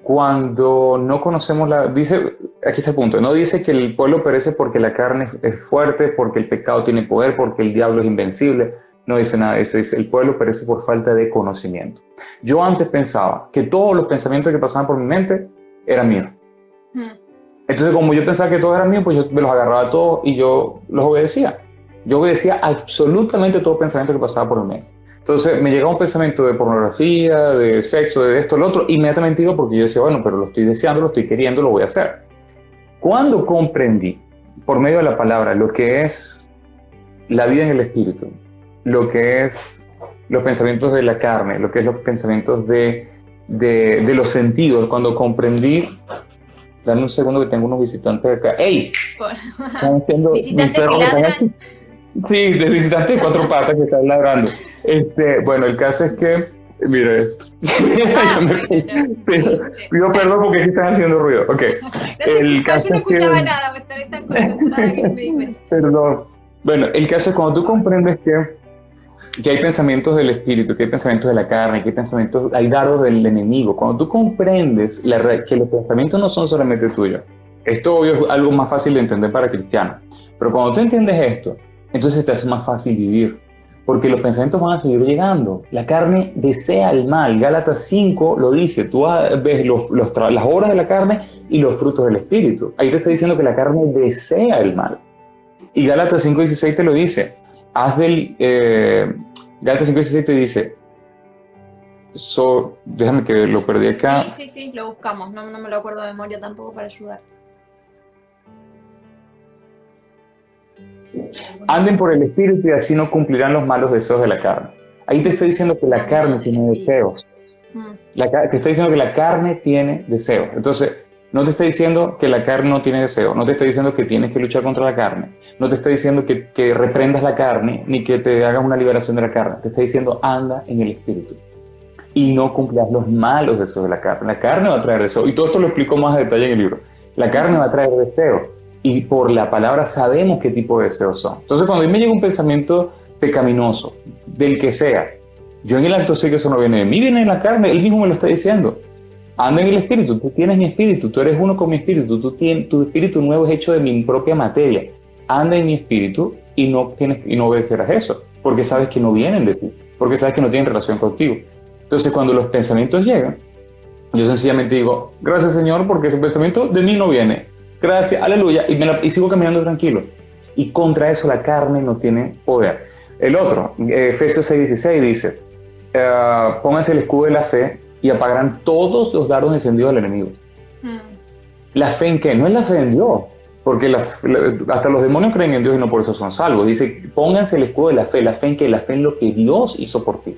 cuando no conocemos dice, aquí está el punto, no dice que el pueblo perece porque la carne es fuerte, porque el pecado tiene poder, porque el diablo es invencible, no dice nada de eso, dice el pueblo perece por falta de conocimiento. Yo antes pensaba que todos los pensamientos que pasaban por mi mente eran míos. Entonces, como yo pensaba que todos eran míos, pues yo me los agarraba todos y yo los obedecía. Yo obedecía absolutamente todo pensamiento que pasaba por mi mente. Entonces me llegaba un pensamiento de pornografía, de sexo, de esto, lo otro, inmediatamente digo, porque yo decía, bueno, pero lo estoy deseando, lo estoy queriendo, lo voy a hacer. Cuando comprendí, por medio de la palabra, lo que es la vida en el espíritu, lo que es los pensamientos de la carne, lo que es los pensamientos de los sentidos, cuando comprendí, dame un segundo que tengo unos visitantes acá. ¡Ey! ¿Visitantes que ladran? Sí, de visitantes de cuatro patas que están ladrando. Bueno, el caso es que, mira esto. Pido perdón porque aquí están haciendo ruido. Okay. Yo no escuchaba nada, me estaré tan concentrada que me di cuenta. Perdón. Bueno, el caso es cuando tú comprendes que hay pensamientos del espíritu, que hay pensamientos de la carne, que hay dardos del enemigo. Cuando tú comprendes que los pensamientos no son solamente tuyos, esto obvio es algo más fácil de entender para cristianos. Pero cuando tú entiendes esto, entonces te hace más fácil vivir, porque los pensamientos van a seguir llegando. La carne desea el mal. Gálatas 5 lo dice, tú ves las obras de la carne y los frutos del espíritu. Ahí te está diciendo que la carne desea el mal. Y Gálatas 5:16 te lo dice. Gálatas 5:16 te dice, déjame que lo perdí acá. Sí, lo buscamos, no me lo acuerdo de memoria tampoco para ayudarte. Anden por el espíritu y así no cumplirán los malos deseos de la carne. Ahí te estoy diciendo que la carne tiene deseos. Te está diciendo que la carne tiene deseo. Entonces, no te está diciendo que la carne no tiene deseo, no te está diciendo que tienes que luchar contra la carne, no te está diciendo que reprendas la carne, ni que te hagas una liberación de la carne. Te está diciendo, anda en el Espíritu y no cumplas los malos deseos de la carne. La carne va a traer deseo, y todo esto lo explico más a detalle en el libro. La carne va a traer deseo, y por la palabra sabemos qué tipo de deseos son. Entonces, cuando a mí me llega un pensamiento pecaminoso, del que sea, yo en el acto sé que eso no viene de mí, viene de la carne, él mismo me lo está diciendo. Anda en el Espíritu, tú tienes mi Espíritu, tú eres uno con mi Espíritu, tu Espíritu nuevo es hecho de mi propia materia. Anda en mi Espíritu y no obedecerás eso, porque sabes que no vienen de ti, porque sabes que no tienen relación contigo. Entonces, cuando los pensamientos llegan, yo sencillamente digo, gracias Señor, porque ese pensamiento de mí no viene. Gracias, aleluya, y sigo caminando tranquilo. Y contra eso la carne no tiene poder. El otro, Efesios 6:16 dice, pónganse el escudo de la fe y apagarán todos los dardos encendidos del enemigo. ¿La fe en qué? No es la fe en Dios, porque hasta los demonios creen en Dios y no por eso son salvos. Dice, pónganse el escudo de la fe en qué? La fe en lo que Dios hizo por ti.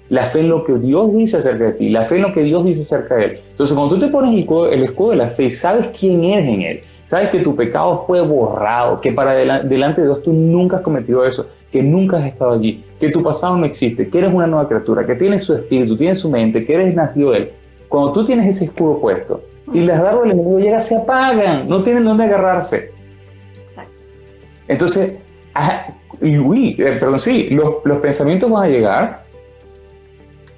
La fe en lo que Dios dice acerca de ti, la fe en lo que Dios dice acerca de Él. Entonces, cuando tú te pones el escudo de la fe, sabes quién eres en Él, sabes que tu pecado fue borrado, que delante de Dios tú nunca has cometido eso, que nunca has estado allí, que tu pasado no existe, que eres una nueva criatura, que tienes su espíritu, tienes su mente, que eres nacido de Él. Cuando tú tienes ese escudo puesto y las dardos del enemigo llegan, se apagan, no tienen dónde agarrarse. Exacto. Entonces, los pensamientos van a llegar,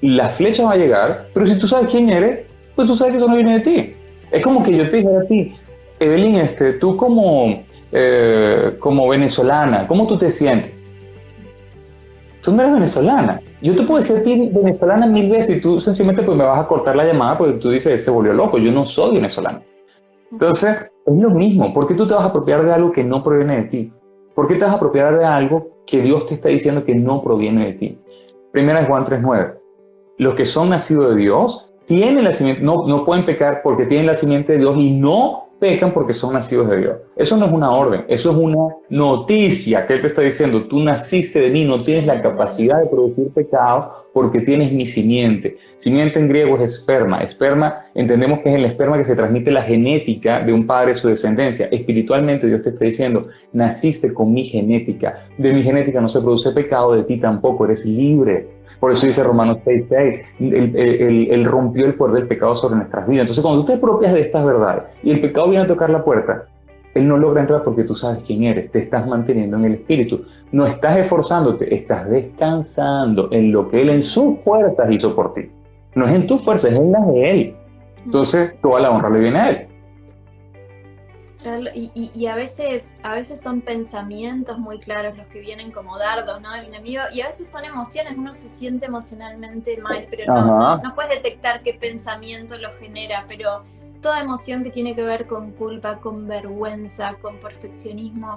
la flecha va a llegar, pero si tú sabes quién eres, pues tú sabes que eso no viene de ti. Es como que yo te dijera a ti, Evelyn, tú como venezolana, ¿cómo tú te sientes? Tú no eres venezolana. Yo te puedo decir a ti venezolana 1000 veces y tú sencillamente pues me vas a cortar la llamada porque tú dices, se volvió loco, yo no soy venezolano. Entonces, es lo mismo. ¿Por qué tú te vas a apropiar de algo que no proviene de ti? ¿Por qué te vas a apropiar de algo que Dios te está diciendo que no proviene de ti? Primera de Juan 3:9. Los que son nacidos de Dios tienen la simiente, no pueden pecar porque tienen la simiente de Dios y no pecan porque son nacidos de Dios. Eso no es una orden, eso es una noticia que Él te está diciendo. Tú naciste de mí, no tienes la capacidad de producir pecado porque tienes mi simiente. Simiente en griego es esperma. Esperma, entendemos que es el esperma que se transmite la genética de un padre a su descendencia. Espiritualmente Dios te está diciendo, naciste con mi genética. De mi genética no se produce pecado, de ti tampoco, eres libre. Por eso dice Romanos 6:6, él rompió el poder del pecado sobre nuestras vidas. Entonces, cuando tú te apropias de estas verdades y el pecado viene a tocar la puerta, él no logra entrar porque tú sabes quién eres, te estás manteniendo en el Espíritu. No estás esforzándote, estás descansando en lo que Él en sus fuerzas hizo por ti. No es en tus fuerzas, es en las de Él. Entonces, toda la honra le viene a Él. Y a veces son pensamientos muy claros los que vienen como dardos, ¿no? El enemigo, y a veces son emociones, uno se siente emocionalmente mal, pero no puedes detectar qué pensamiento lo genera, pero toda emoción que tiene que ver con culpa, con vergüenza, con perfeccionismo,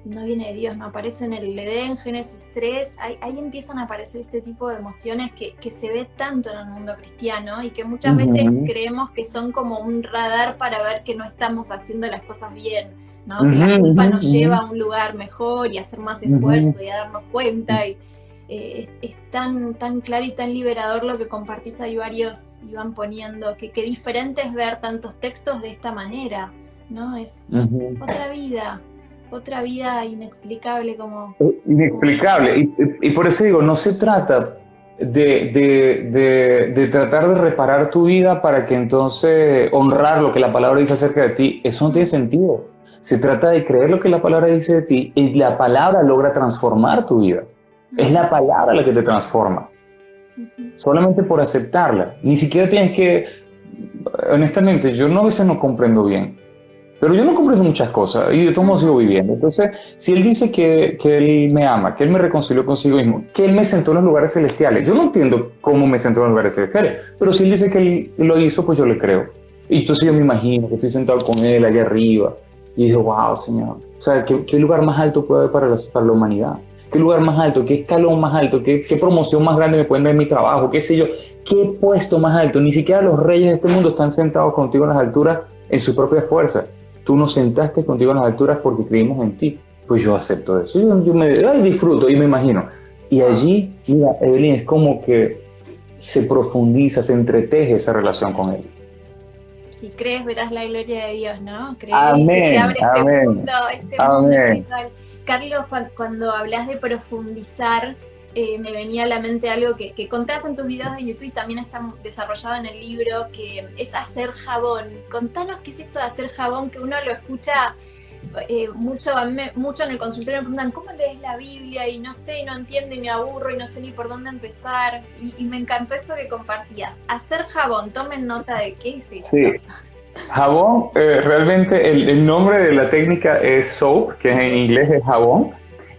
no viene de Dios, no aparece en el Edén, Génesis 3, ahí empiezan a aparecer este tipo de emociones que se ve tanto en el mundo cristiano y que muchas veces creemos que son como un radar para ver que no estamos haciendo las cosas bien, ¿no? Que la culpa nos lleva a un lugar mejor y a hacer más esfuerzo y a darnos cuenta y es tan claro y tan liberador lo que compartís ahí varios iban poniendo, que diferente es ver tantos textos de esta manera, ¿no? Es otra vida inexplicable como... Inexplicable, y por eso digo, no se trata de tratar de reparar tu vida para que entonces honrar lo que la palabra dice acerca de ti. Eso no tiene sentido. Se trata de creer lo que la palabra dice de ti y la palabra logra transformar tu vida. Es la palabra la que te transforma. Solamente por aceptarla. Ni siquiera tienes que... Honestamente, yo a veces no comprendo bien. Pero yo no comprendo muchas cosas y de todos modos sigo viviendo. Entonces, si Él dice que Él me ama, que Él me reconcilió consigo mismo, que Él me sentó en los lugares celestiales, yo no entiendo cómo me sentó en los lugares celestiales, pero si Él dice que Él lo hizo, pues yo le creo. Y entonces yo me imagino que estoy sentado con Él allá arriba y digo, wow, Señor, o sea, ¿qué lugar más alto puede haber para la humanidad? ¿Qué lugar más alto? ¿Qué escalón más alto? ¿Qué promoción más grande me pueden dar en mi trabajo? ¿Qué sé yo? ¿Qué puesto más alto? Ni siquiera los reyes de este mundo están sentados contigo en las alturas en sus propias fuerzas. Tú nos sentaste contigo en las alturas porque creímos en ti. Pues yo acepto eso. Yo me disfruto y me imagino. Y allí, mira, Evelyn, es como que se profundiza, se entreteje esa relación con Él. Si crees, verás la gloria de Dios, ¿no? Crees y se te Amén, abre amén, este mundo amén. espiritual. Carlos, cuando hablas de profundizar, me venía a la mente algo que contás en tus videos de YouTube y también está desarrollado en el libro, que es hacer jabón. Contanos qué es esto de hacer jabón, que uno lo escucha mucho, mucho en el consultorio. Me preguntan, ¿cómo lees la Biblia? Y no sé, y no entiendo, y me aburro, y no sé ni por dónde empezar. Y me encantó esto que compartías. Hacer jabón, tomen nota de qué es esto. Sí, jabón, realmente el nombre de la técnica es soap, que en inglés es jabón.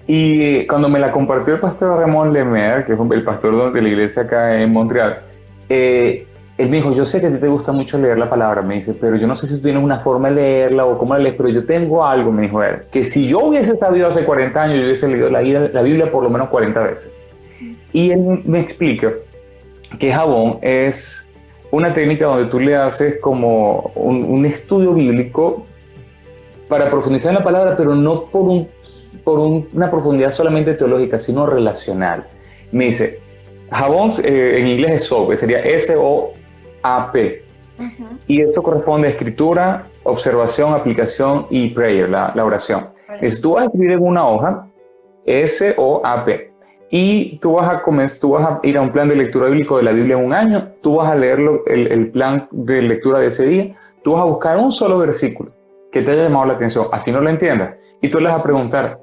Y cuando me la compartió el pastor Ramón Lemaire, que es el pastor de la iglesia acá en Montreal, él me dijo, yo sé que a ti te gusta mucho leer la palabra, me dice, pero yo no sé si tú tienes una forma de leerla o cómo la lees, pero yo tengo algo, me dijo él, que si yo hubiese sabido hace 40 años, yo hubiese leído la Biblia por lo menos 40 veces. Y él me explica que jabón es una técnica donde tú le haces como un estudio bíblico para profundizar en la palabra, pero no una profundidad solamente teológica, sino relacional. Me dice, jabón en inglés es soap, sería S-O-A-P. Uh-huh. Y esto corresponde a escritura, observación, aplicación y prayer, la oración. Entonces, tú vas a escribir en una hoja S-O-A-P. Y tú vas a ir a un plan de lectura bíblico de la Biblia en un año, tú vas a leerlo, el plan de lectura de ese día, tú vas a buscar un solo versículo que te haya llamado la atención, así no lo entiendas, y tú le vas a preguntar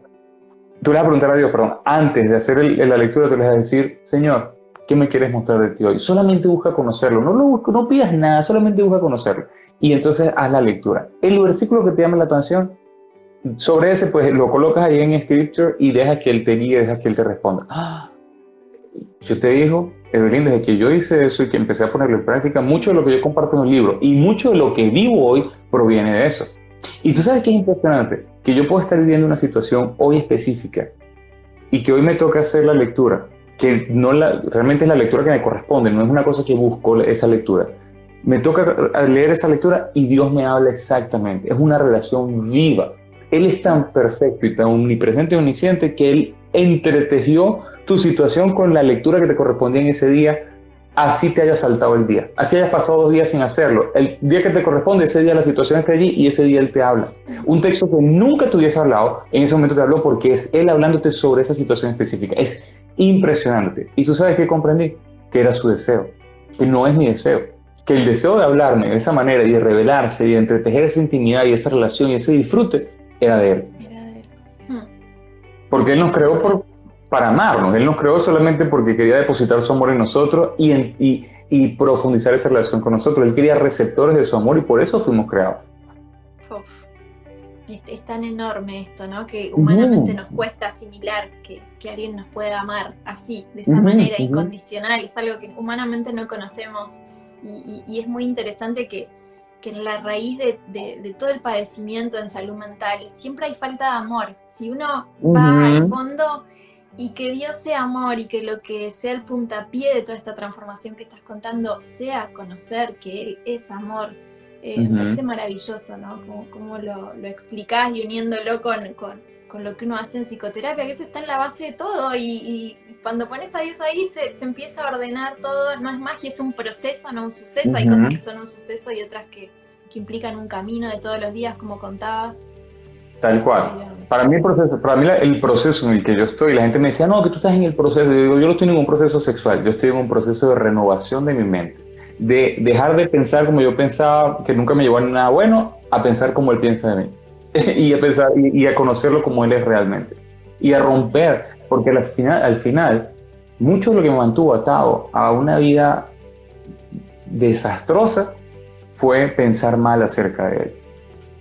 a Dios, antes de hacer la lectura, tú le vas a decir, Señor, ¿qué me quieres mostrar de ti hoy? Solamente busca conocerlo, no pidas nada, solamente busca conocerlo, y entonces haz la lectura. El versículo que te llama la atención, sobre ese, pues lo colocas ahí en Scripture y dejas que Él te guíe, dejas que Él te responda. Yo te digo, Evelyn, desde que yo hice eso y que empecé a ponerlo en práctica, mucho de lo que yo comparto en el libro y mucho de lo que vivo hoy proviene de eso. Y tú sabes qué es impresionante, que yo puedo estar viviendo una situación hoy específica y que hoy me toca hacer la lectura, que realmente es la lectura que me corresponde, no es una cosa que busco esa lectura. Me toca leer esa lectura y Dios me habla exactamente, es una relación viva. Él es tan perfecto y tan omnipresente y omnisciente que Él entretejió tu situación con la lectura que te correspondía en ese día, así te haya saltado el día, así hayas pasado 2 días sin hacerlo. El día que te corresponde, ese día la situación está allí y ese día Él te habla. Un texto que nunca te hubiese hablado, en ese momento te habló porque es Él hablándote sobre esa situación específica. Es impresionante. Y tú sabes que comprendí que era su deseo, que no es mi deseo, que el deseo de hablarme de esa manera y de revelarse y de entretejer esa intimidad y esa relación y ese disfrute era de Él. Porque Él nos creó para amarnos, Él nos creó solamente porque quería depositar su amor en nosotros y profundizar esa relación con nosotros. Él quería receptores de su amor y por eso fuimos creados. Uf. Es tan enorme esto, ¿no? Que humanamente nos cuesta asimilar que alguien nos pueda amar así, de esa manera incondicional. Es algo que humanamente no conocemos y es muy interesante que en la raíz de todo el padecimiento en salud mental siempre hay falta de amor. Si uno va al fondo y que Dios sea amor y que lo que sea el puntapié de toda esta transformación que estás contando sea conocer que Él es amor, me parece maravilloso, ¿no? Como lo explicás y uniéndolo con lo que uno hace en psicoterapia, que eso está en la base de todo y cuando pones a Dios ahí se empieza a ordenar todo, no es magia, es un proceso, no un suceso. Hay cosas que son un suceso y otras que implican un camino de todos los días, como contabas. Tal cual. Para mí el proceso en el que yo estoy, la gente me decía, no, que tú estás en el proceso. Yo digo, yo no estoy en un proceso sexual, yo estoy en un proceso de renovación de mi mente, de dejar de pensar como yo pensaba, que nunca me llevó a nada bueno, a pensar como Él piensa de mí. y a pensar y a conocerlo como Él es realmente. Y a romper, porque al final, mucho de lo que me mantuvo atado a una vida desastrosa fue pensar mal acerca de Él.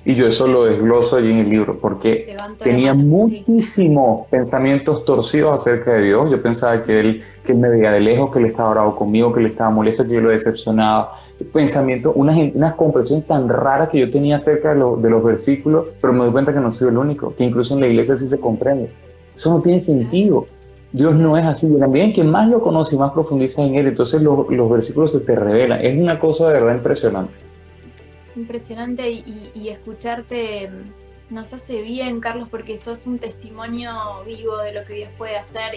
Y yo eso lo desgloso allí en el libro, porque tenía muchísimos pensamientos torcidos acerca de Dios. Yo pensaba que él me veía de lejos, que Él estaba bravo conmigo, que Él estaba molesto, que yo lo decepcionaba. Pensamientos, unas comprensiones tan raras que yo tenía acerca de los versículos, pero me doy cuenta que no soy el único, que incluso en la iglesia sí se comprende. Eso no tiene sentido. Dios no es así. Y también quien más lo conoce y más profundiza en Él, entonces los versículos se te revelan. Es una cosa de verdad impresionante. Impresionante y escucharte nos hace bien, Carlos, porque sos un testimonio vivo de lo que Dios puede hacer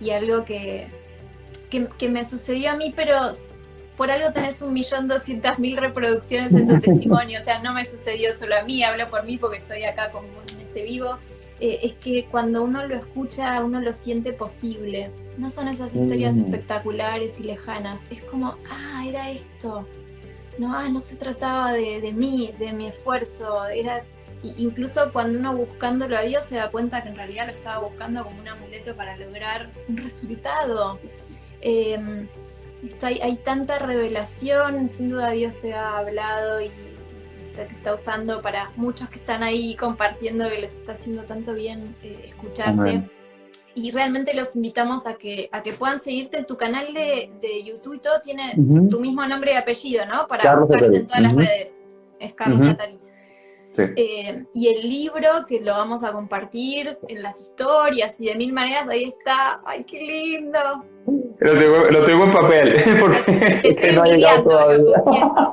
y algo que que me sucedió a mí, pero por algo tenés 1.200.000 reproducciones en tu testimonio. O sea, no me sucedió solo a mí, hablo por mí porque estoy acá como en este vivo. Es que cuando uno lo escucha, uno lo siente posible. No son esas historias espectaculares y lejanas. Es como, era esto. No se trataba de mí, de mi esfuerzo. Incluso cuando uno buscándolo a Dios se da cuenta que en realidad lo estaba buscando como un amuleto para lograr un resultado. Hay tanta revelación, sin duda Dios te ha hablado y te está usando para muchos que están ahí compartiendo, que les está haciendo tanto bien escucharte. Amén. Y realmente los invitamos a que puedan seguirte en tu canal de YouTube y todo, tiene tu mismo nombre y apellido, ¿no? Para buscarte en todas las redes. Es Carlos Catarí. Sí. Y el libro que lo vamos a compartir en las historias y de mil maneras, ahí está. ¡Ay, qué lindo! Lo tengo en papel, porque estoy no lo confieso.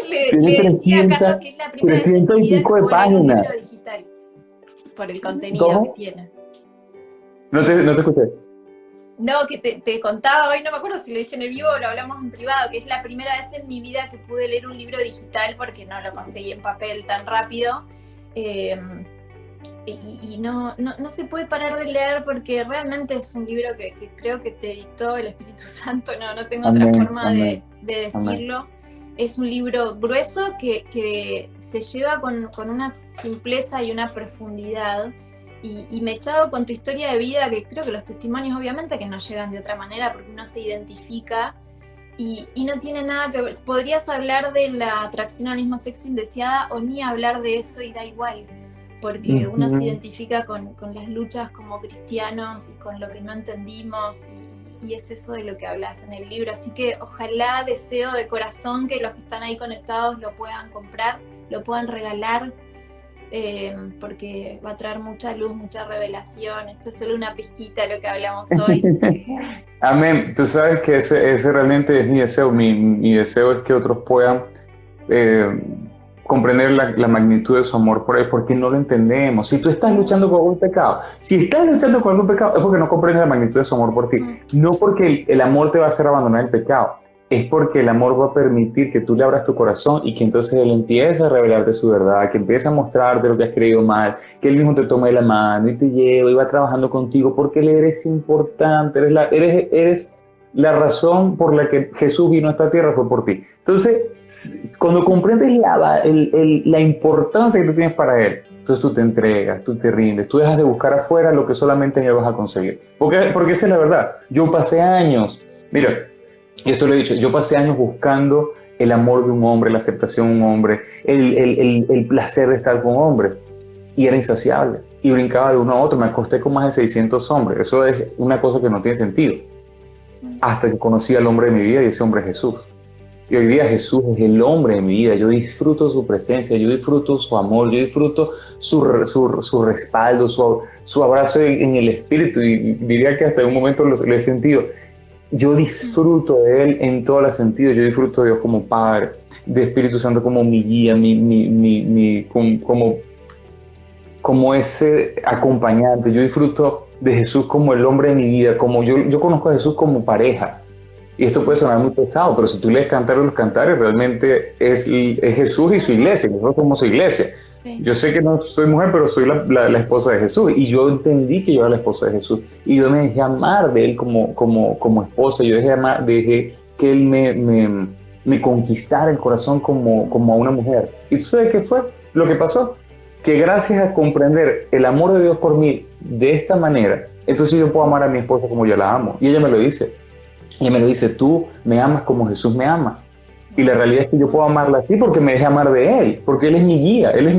le decía a Carlos que es la primera vez en mi vida que puedo leer un libro digital, por el contenido que tiene. No te escuché. No, que te contaba hoy, no me acuerdo si lo dije en el vivo o lo hablamos en privado, que es la primera vez en mi vida que pude leer un libro digital porque no lo conseguí en papel tan rápido. Y no se puede parar de leer porque realmente es un libro que creo que te dictó el Espíritu Santo, no tengo otra forma de decirlo. Amén. Es un libro grueso que se lleva con una simpleza y una profundidad. Y mechado con tu historia de vida, que creo que los testimonios obviamente que no llegan de otra manera porque uno se identifica y no tiene nada que ver. Podrías hablar de la atracción al mismo sexo indeseada o ni hablar de eso y da igual, porque uno se identifica con las luchas como cristianos y con lo que no entendimos y es eso de lo que hablas en el libro. Así que ojalá, deseo de corazón que los que están ahí conectados lo puedan comprar, lo puedan regalar. Porque va a traer mucha luz, mucha revelación. Esto es solo una pizquita de lo que hablamos hoy. Amén. Tú sabes que ese realmente es mi deseo. Mi deseo es que otros puedan comprender la magnitud de su amor por él, porque no lo entendemos. Si tú estás luchando con algún pecado, es porque no comprendes la magnitud de su amor por ti. No porque el amor te va a hacer abandonar el pecado. Es porque el amor va a permitir que tú le abras tu corazón y que entonces Él empiece a revelarte su verdad, que empiece a mostrarte lo que has creído mal, que Él mismo te tome de la mano y te lleva y va trabajando contigo porque Él eres importante, eres la razón por la que Jesús vino a esta tierra fue por ti. Entonces, cuando comprendes la importancia que tú tienes para Él, entonces tú te entregas, tú te rindes, tú dejas de buscar afuera lo que solamente en Él vas a conseguir. Porque esa es la verdad. Yo pasé años, mira, y esto lo he dicho, yo pasé años buscando el amor de un hombre, la aceptación de un hombre, el placer de estar con un hombre, y era insaciable, y brincaba de uno a otro, me acosté con más de 600 hombres, eso es una cosa que no tiene sentido, hasta que conocí al hombre de mi vida y ese hombre es Jesús. Y hoy día Jesús es el hombre de mi vida, yo disfruto su presencia, yo disfruto su amor, yo disfruto su respaldo, su abrazo en el espíritu, y diría que hasta en un momento lo he sentido. Yo disfruto de Él en todos los sentidos. Yo disfruto de Dios como Padre, de Espíritu Santo como mi guía, como ese acompañante. Yo disfruto de Jesús como el hombre de mi vida, como yo conozco a Jesús como pareja. Y esto puede sonar muy pesado, pero si tú lees Cantares de los Cantares, realmente es Jesús y su iglesia. Nosotros somos su iglesia. Sí. Yo sé que no soy mujer, pero soy la esposa de Jesús. Y yo entendí que yo era la esposa de Jesús. Y yo me dejé amar de Él como esposa. Yo dejé que Él me conquistara el corazón como a una mujer. ¿Y tú sabes qué fue lo que pasó? Que gracias a comprender el amor de Dios por mí de esta manera, entonces yo puedo amar a mi esposa como yo la amo. Y ella me lo dice. Ella me lo dice, tú me amas como Jesús me ama. Y la realidad es que yo puedo amarla a ti porque me dejé amar de Él, porque Él es mi guía, Él es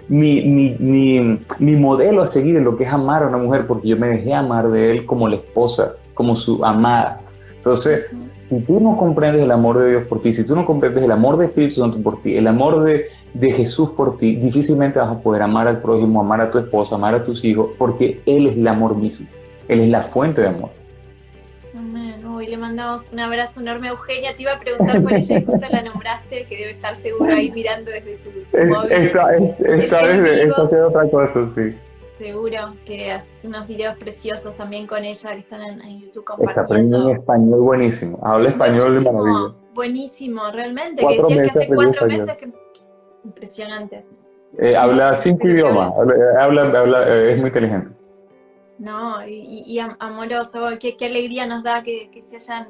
mi modelo a seguir en lo que es amar a una mujer, porque yo me dejé amar de Él como la esposa, como su amada. Entonces, si tú no comprendes el amor de Dios por ti, si tú no comprendes el amor del Espíritu Santo por ti, el amor de Jesús por ti, difícilmente vas a poder amar al prójimo, amar a tu esposa, amar a tus hijos, porque Él es el amor mismo, Él es la fuente de amor. Y le mandamos un abrazo enorme a Eugenia. Te iba a preguntar por ella y justo la nombraste, que debe estar seguro ahí mirando desde su móvil. Está haciendo otra cosa, sí. seguro que haces unos videos preciosos también con ella que están en YouTube Está aprendiendo compartiendo. español buenísimo. Habla español de maravilla. Buenísimo, buenísimo, realmente. Que Cuatro decías que meses hace aprendió 4 español. meses que... Impresionante. Habla Sí, sé 5 lo que idiomas. habla. Es muy inteligente. No, y amoroso, qué alegría nos da que se hayan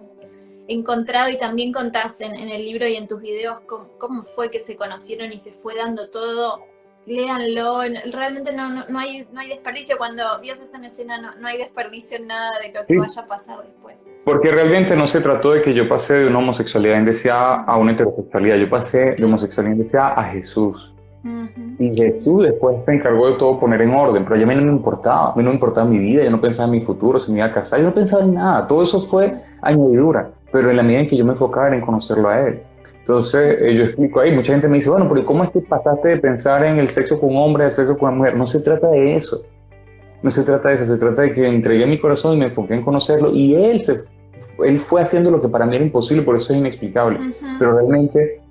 encontrado y también contás en el libro y en tus videos cómo fue que se conocieron y se fue dando todo. Léanlo, realmente no hay desperdicio. Cuando Dios está en escena no hay desperdicio en nada de lo que Sí, vaya a pasar después. porque realmente no se trató de que yo pasé de una homosexualidad indeseada a una heterosexualidad. Yo pasé de homosexualidad indeseada a Jesús. Ujú. Y Jesús después se encargó de todo poner en orden, pero a mí no me importaba, a mí no me importaba mi vida, yo no pensaba en mi futuro, si me iba a casar, yo no pensaba en nada, todo eso fue añadidura, pero en la medida en que yo me enfocaba era en conocerlo a Él. Entonces yo explico ahí, mucha gente me dice, bueno, pero ¿cómo es que pasaste de pensar en el sexo con un hombre al sexo con una mujer? No se trata de eso, no se trata de eso, se trata de que entregué mi corazón y me enfoqué en conocerlo y Él fue haciendo lo que para mí era imposible, por eso es inexplicable, Ujú. pero realmente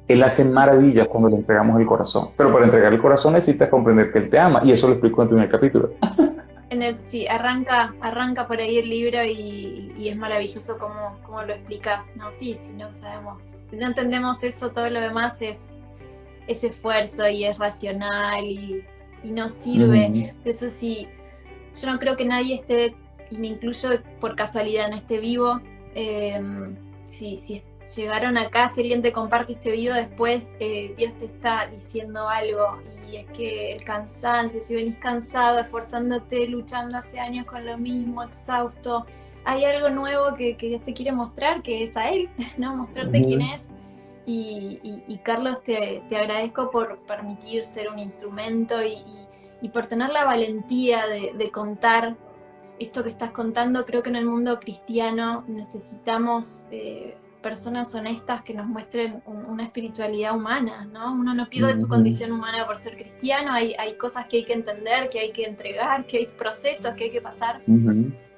Él hace maravillas cuando le entregamos el corazón. Pero para entregar el corazón necesitas comprender que Él te ama. Y eso lo explico en el primer capítulo. Sí, arranca por ahí el libro y es maravilloso cómo lo explicas, ¿no? Sí, si no sabemos, si no entendemos eso, todo lo demás es esfuerzo y es racional y no sirve. Mm. Eso sí, yo no creo que nadie esté, y me incluyo por casualidad en este vivo, si llegaron acá, si alguien te comparte este video después, Dios te está diciendo algo, y es que el cansancio, si venís cansado, esforzándote, luchando hace años con lo mismo, exhausto, hay algo nuevo que Dios te quiere mostrar, que es a Él, ¿no? Mostrarte quién es. Y Carlos, te agradezco por permitir ser un instrumento y por tener la valentía de contar esto que estás contando. Creo que en el mundo cristiano necesitamos personas honestas que nos muestren una espiritualidad humana, ¿no? Uno no pierde su condición humana por ser cristiano, hay cosas que hay que entender, que hay que entregar, que hay procesos que hay que pasar,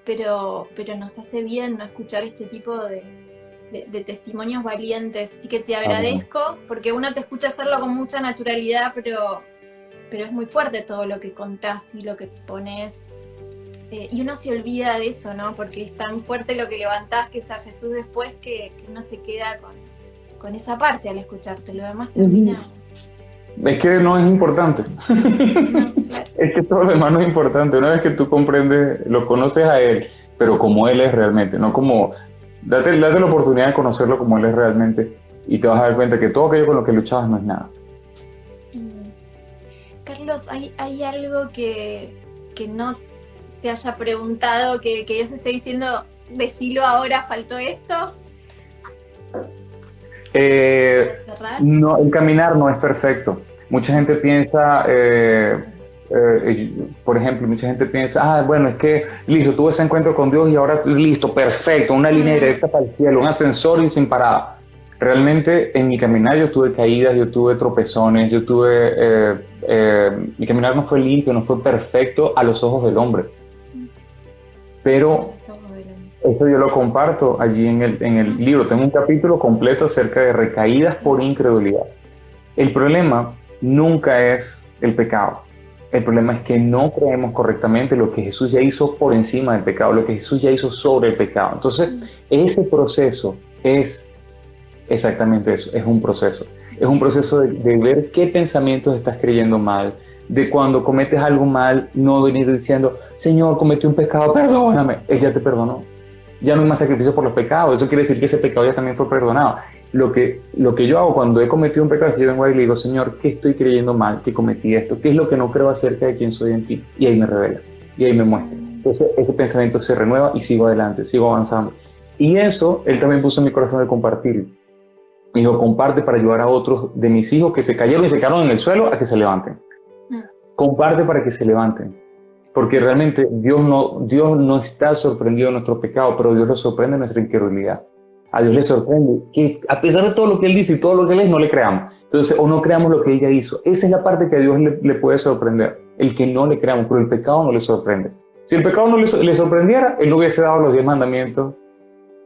pero nos hace bien no escuchar este tipo de testimonios valientes, así que te agradezco, porque uno te escucha hacerlo con mucha naturalidad, pero es muy fuerte todo lo que contás y lo que exponés. Y uno se olvida de eso, ¿no? Porque es tan fuerte lo que levantás, que es a Jesús después, que uno se queda con esa parte al escucharte. Lo demás termina... Es que no es importante. No, claro. Es que todo lo demás no es importante. Una vez que tú comprendes, lo conoces a Él, pero como Él es realmente, no como... Date la oportunidad de conocerlo como Él es realmente y te vas a dar cuenta que todo aquello con lo que luchabas no es nada. Carlos, ¿hay algo que no te haya preguntado, que Dios esté diciendo, decilo ahora, faltó esto? No, el caminar no es perfecto. Mucha gente piensa, por ejemplo, mucha gente piensa, bueno, es que listo, tuve ese encuentro con Dios y ahora listo, perfecto, una línea directa para el cielo, un ascensor y sin parada. Realmente en mi caminar yo tuve caídas, yo tuve tropezones, mi caminar no fue limpio, no fue perfecto a los ojos del hombre. Pero eso yo lo comparto allí en el libro. Tengo un capítulo completo acerca de recaídas por incredulidad. El problema nunca es el pecado. El problema es que no creemos correctamente lo que Jesús ya hizo por encima del pecado, lo que Jesús ya hizo sobre el pecado. Entonces, ese proceso es exactamente eso, es un proceso. Es un proceso de ver qué pensamientos estás creyendo mal, de cuando cometes algo mal, no venir diciendo, Señor, cometí un pecado, perdóname. Él ya te perdonó. Ya no hay más sacrificio por los pecados. Eso quiere decir que ese pecado ya también fue perdonado. Lo que yo hago cuando he cometido un pecado es que yo vengo ahí y le digo, Señor, ¿qué estoy creyendo mal? ¿Qué cometí esto? ¿Qué es lo que no creo acerca de quién soy en ti? Y ahí me revela. Y ahí me muestra. Entonces ese pensamiento se renueva y sigo adelante, sigo avanzando. Y eso, Él también puso en mi corazón de compartir. Me dijo, comparte para ayudar a otros de mis hijos que se cayeron y se quedaron en el suelo a que se levanten. Comparte para que se levanten. Porque realmente Dios no está sorprendido de nuestro pecado, pero Dios lo sorprende de nuestra incredulidad. A Dios le sorprende que a pesar de todo lo que Él dice y todo lo que Él es, no le creamos. Entonces, o no creamos lo que Él ya hizo. Esa es la parte que a Dios le puede sorprender. El que no le creamos, pero el pecado no le sorprende. Si el pecado no le sorprendiera, Él no hubiese dado los 10 mandamientos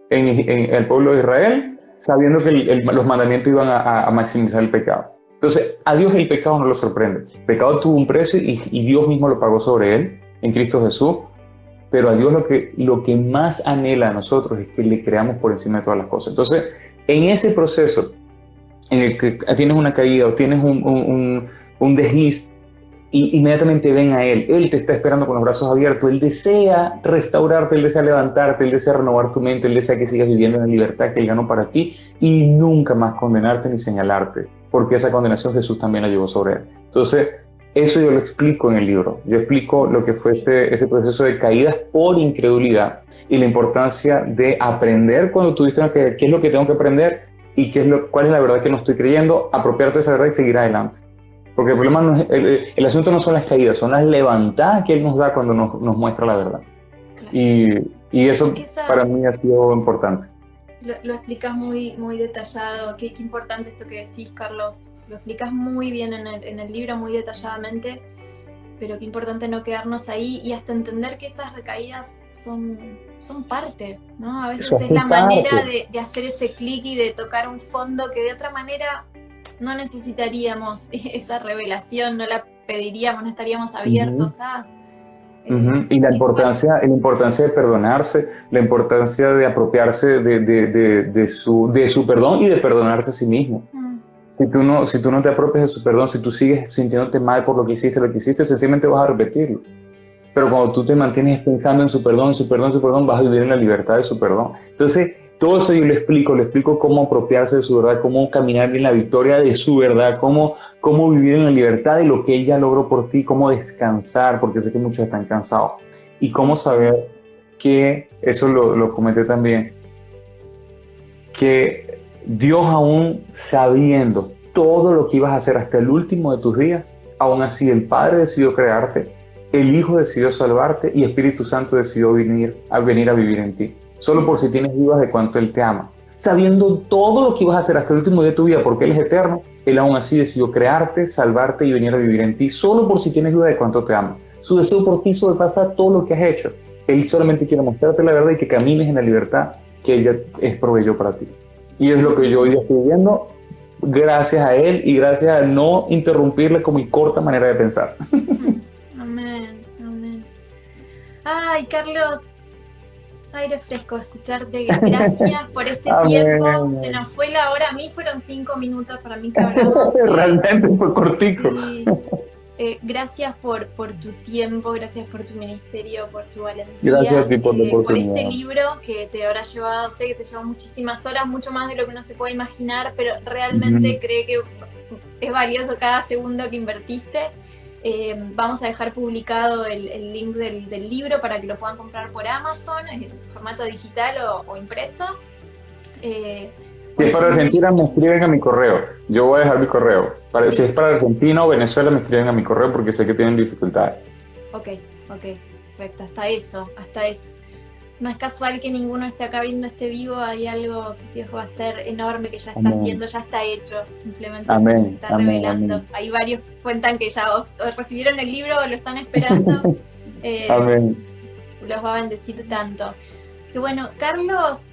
en el pueblo de Israel, sabiendo que los mandamientos iban a maximizar el pecado. Entonces, a Dios el pecado no lo sorprende. El pecado tuvo un precio y Dios mismo lo pagó sobre él, en Cristo Jesús, pero a Dios lo que más anhela a nosotros es que le creamos por encima de todas las cosas. Entonces, en ese proceso en el que tienes una caída o tienes un desliz, y inmediatamente ven a Él te está esperando con los brazos abiertos, Él desea restaurarte, Él desea levantarte, Él desea renovar tu mente, Él desea que sigas viviendo en la libertad que Él ganó para ti y nunca más condenarte ni señalarte, porque esa condenación Jesús también la llevó sobre Él. Entonces, eso yo lo explico en el libro, yo explico lo que fue ese proceso de caídas por incredulidad y la importancia de aprender cuando tuviste una caída, qué es lo que tengo que aprender y cuál es la verdad que no estoy creyendo, apropiarte de esa verdad y seguir adelante. Porque el problema no es, el asunto no son las caídas, son las levantadas que Él nos da cuando nos muestra la verdad. Claro. Y eso para mí ha sido importante. Lo explicas muy, muy detallado. Qué importante esto que decís, Carlos. Lo explicas muy bien en el libro, muy detalladamente. Pero qué importante no quedarnos ahí y hasta entender que esas recaídas son parte, ¿no? A veces es la manera de hacer ese clic y de tocar un fondo que de otra manera no necesitaríamos esa revelación, no la pediríamos, no estaríamos abiertos a... Y la importancia de perdonarse, la importancia de apropiarse de su perdón y de perdonarse a sí mismo. Si tú no te apropias de su perdón, si tú sigues sintiéndote mal por lo que hiciste, sencillamente vas a repetirlo. Pero cuando tú te mantienes pensando en su perdón, vas a vivir en la libertad de su perdón. Entonces, todo eso yo le explico cómo apropiarse de su verdad, cómo caminar en la victoria de su verdad, cómo vivir en la libertad de lo que ella logró por ti, cómo descansar, porque sé que muchos están cansados, y cómo saber que, eso lo comenté también, que Dios aún sabiendo todo lo que ibas a hacer hasta el último de tus días, aún así el Padre decidió crearte, el Hijo decidió salvarte y Espíritu Santo decidió venir a vivir en ti. Solo por si tienes dudas de cuánto Él te ama. Sabiendo todo lo que ibas a hacer hasta el último día de tu vida, porque Él es eterno, Él aún así decidió crearte, salvarte y venir a vivir en ti, solo por si tienes duda de cuánto te ama. Su deseo por ti sobrepasa todo lo que has hecho. Él solamente quiere mostrarte la verdad y que camines en la libertad que ella proveyó para ti. Y es lo que yo hoy estoy viviendo, gracias a Él y gracias a no interrumpirle con mi corta manera de pensar. Amén, amén. Ay, Carlos, aire fresco escucharte, gracias por este tiempo. Se nos fue la hora, a mí fueron 5 minutos para mí que hablamos. Realmente fue cortico. Gracias por tu tiempo, gracias por tu ministerio, por tu valentía. Gracias a ti por la oportunidad. Por este libro que te habrá llevado, sé que te llevó muchísimas horas, mucho más de lo que uno se puede imaginar, pero realmente creo que es valioso cada segundo que invertiste. Vamos a dejar publicado el link del libro para que lo puedan comprar por Amazon en formato digital o impreso. Si es para Argentina, me escriben a mi correo. Yo voy a dejar mi correo. Si es para Argentina o Venezuela, me escriben a mi correo porque sé que tienen dificultades. Ok, perfecto. Hasta eso. No es casual que ninguno esté acá viendo este vivo. Hay algo que Dios va a hacer enorme que ya está haciendo, ya está hecho. Simplemente se está revelando. Amén. Hay varios que cuentan que ya o recibieron el libro o lo están esperando. Amén. Los va a bendecir tanto. Que bueno, Carlos,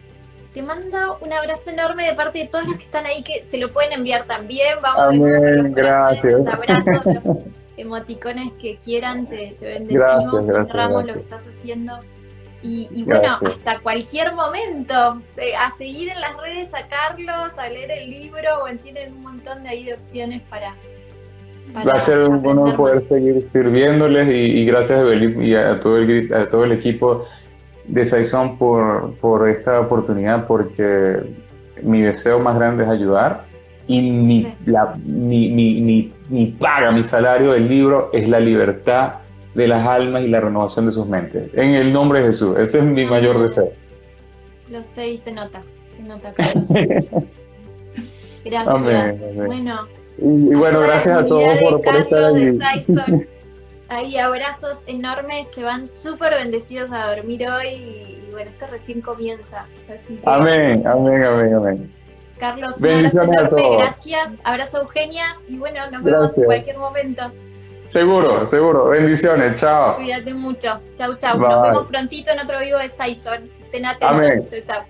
te mando un abrazo enorme de parte de todos los que están ahí, que se lo pueden enviar también. Vamos a ver los corazones, los abrazos, los emoticones que quieran. Te bendecimos, honramos lo que estás haciendo. Y bueno, hasta cualquier momento, a seguir en las redes a Carlos, a leer el libro, tienen un montón de ahí de opciones para va a ser un honor poder seguir sirviéndoles y gracias a Evelyn y a todo el equipo de Saison por esta oportunidad, porque mi deseo más grande es ayudar y mi paga, mi salario del libro es la libertad de las almas y la renovación de sus mentes. En el nombre de Jesús, ese es mi mayor deseo. Lo sé y se nota, Carlos. Gracias. Amén. Bueno, y bueno, gracias a todos por estar ahí. Ahí, abrazos enormes, se van súper bendecidos a dormir hoy y bueno, esto recién comienza. Así que, amén. Carlos, un abrazo enorme, gracias. Abrazo a Eugenia y bueno, nos vemos en cualquier momento. Seguro. Bendiciones, chao. Cuídate mucho. Chau. Nos vemos prontito en otro vivo de Saison. Estén atentos. Chau.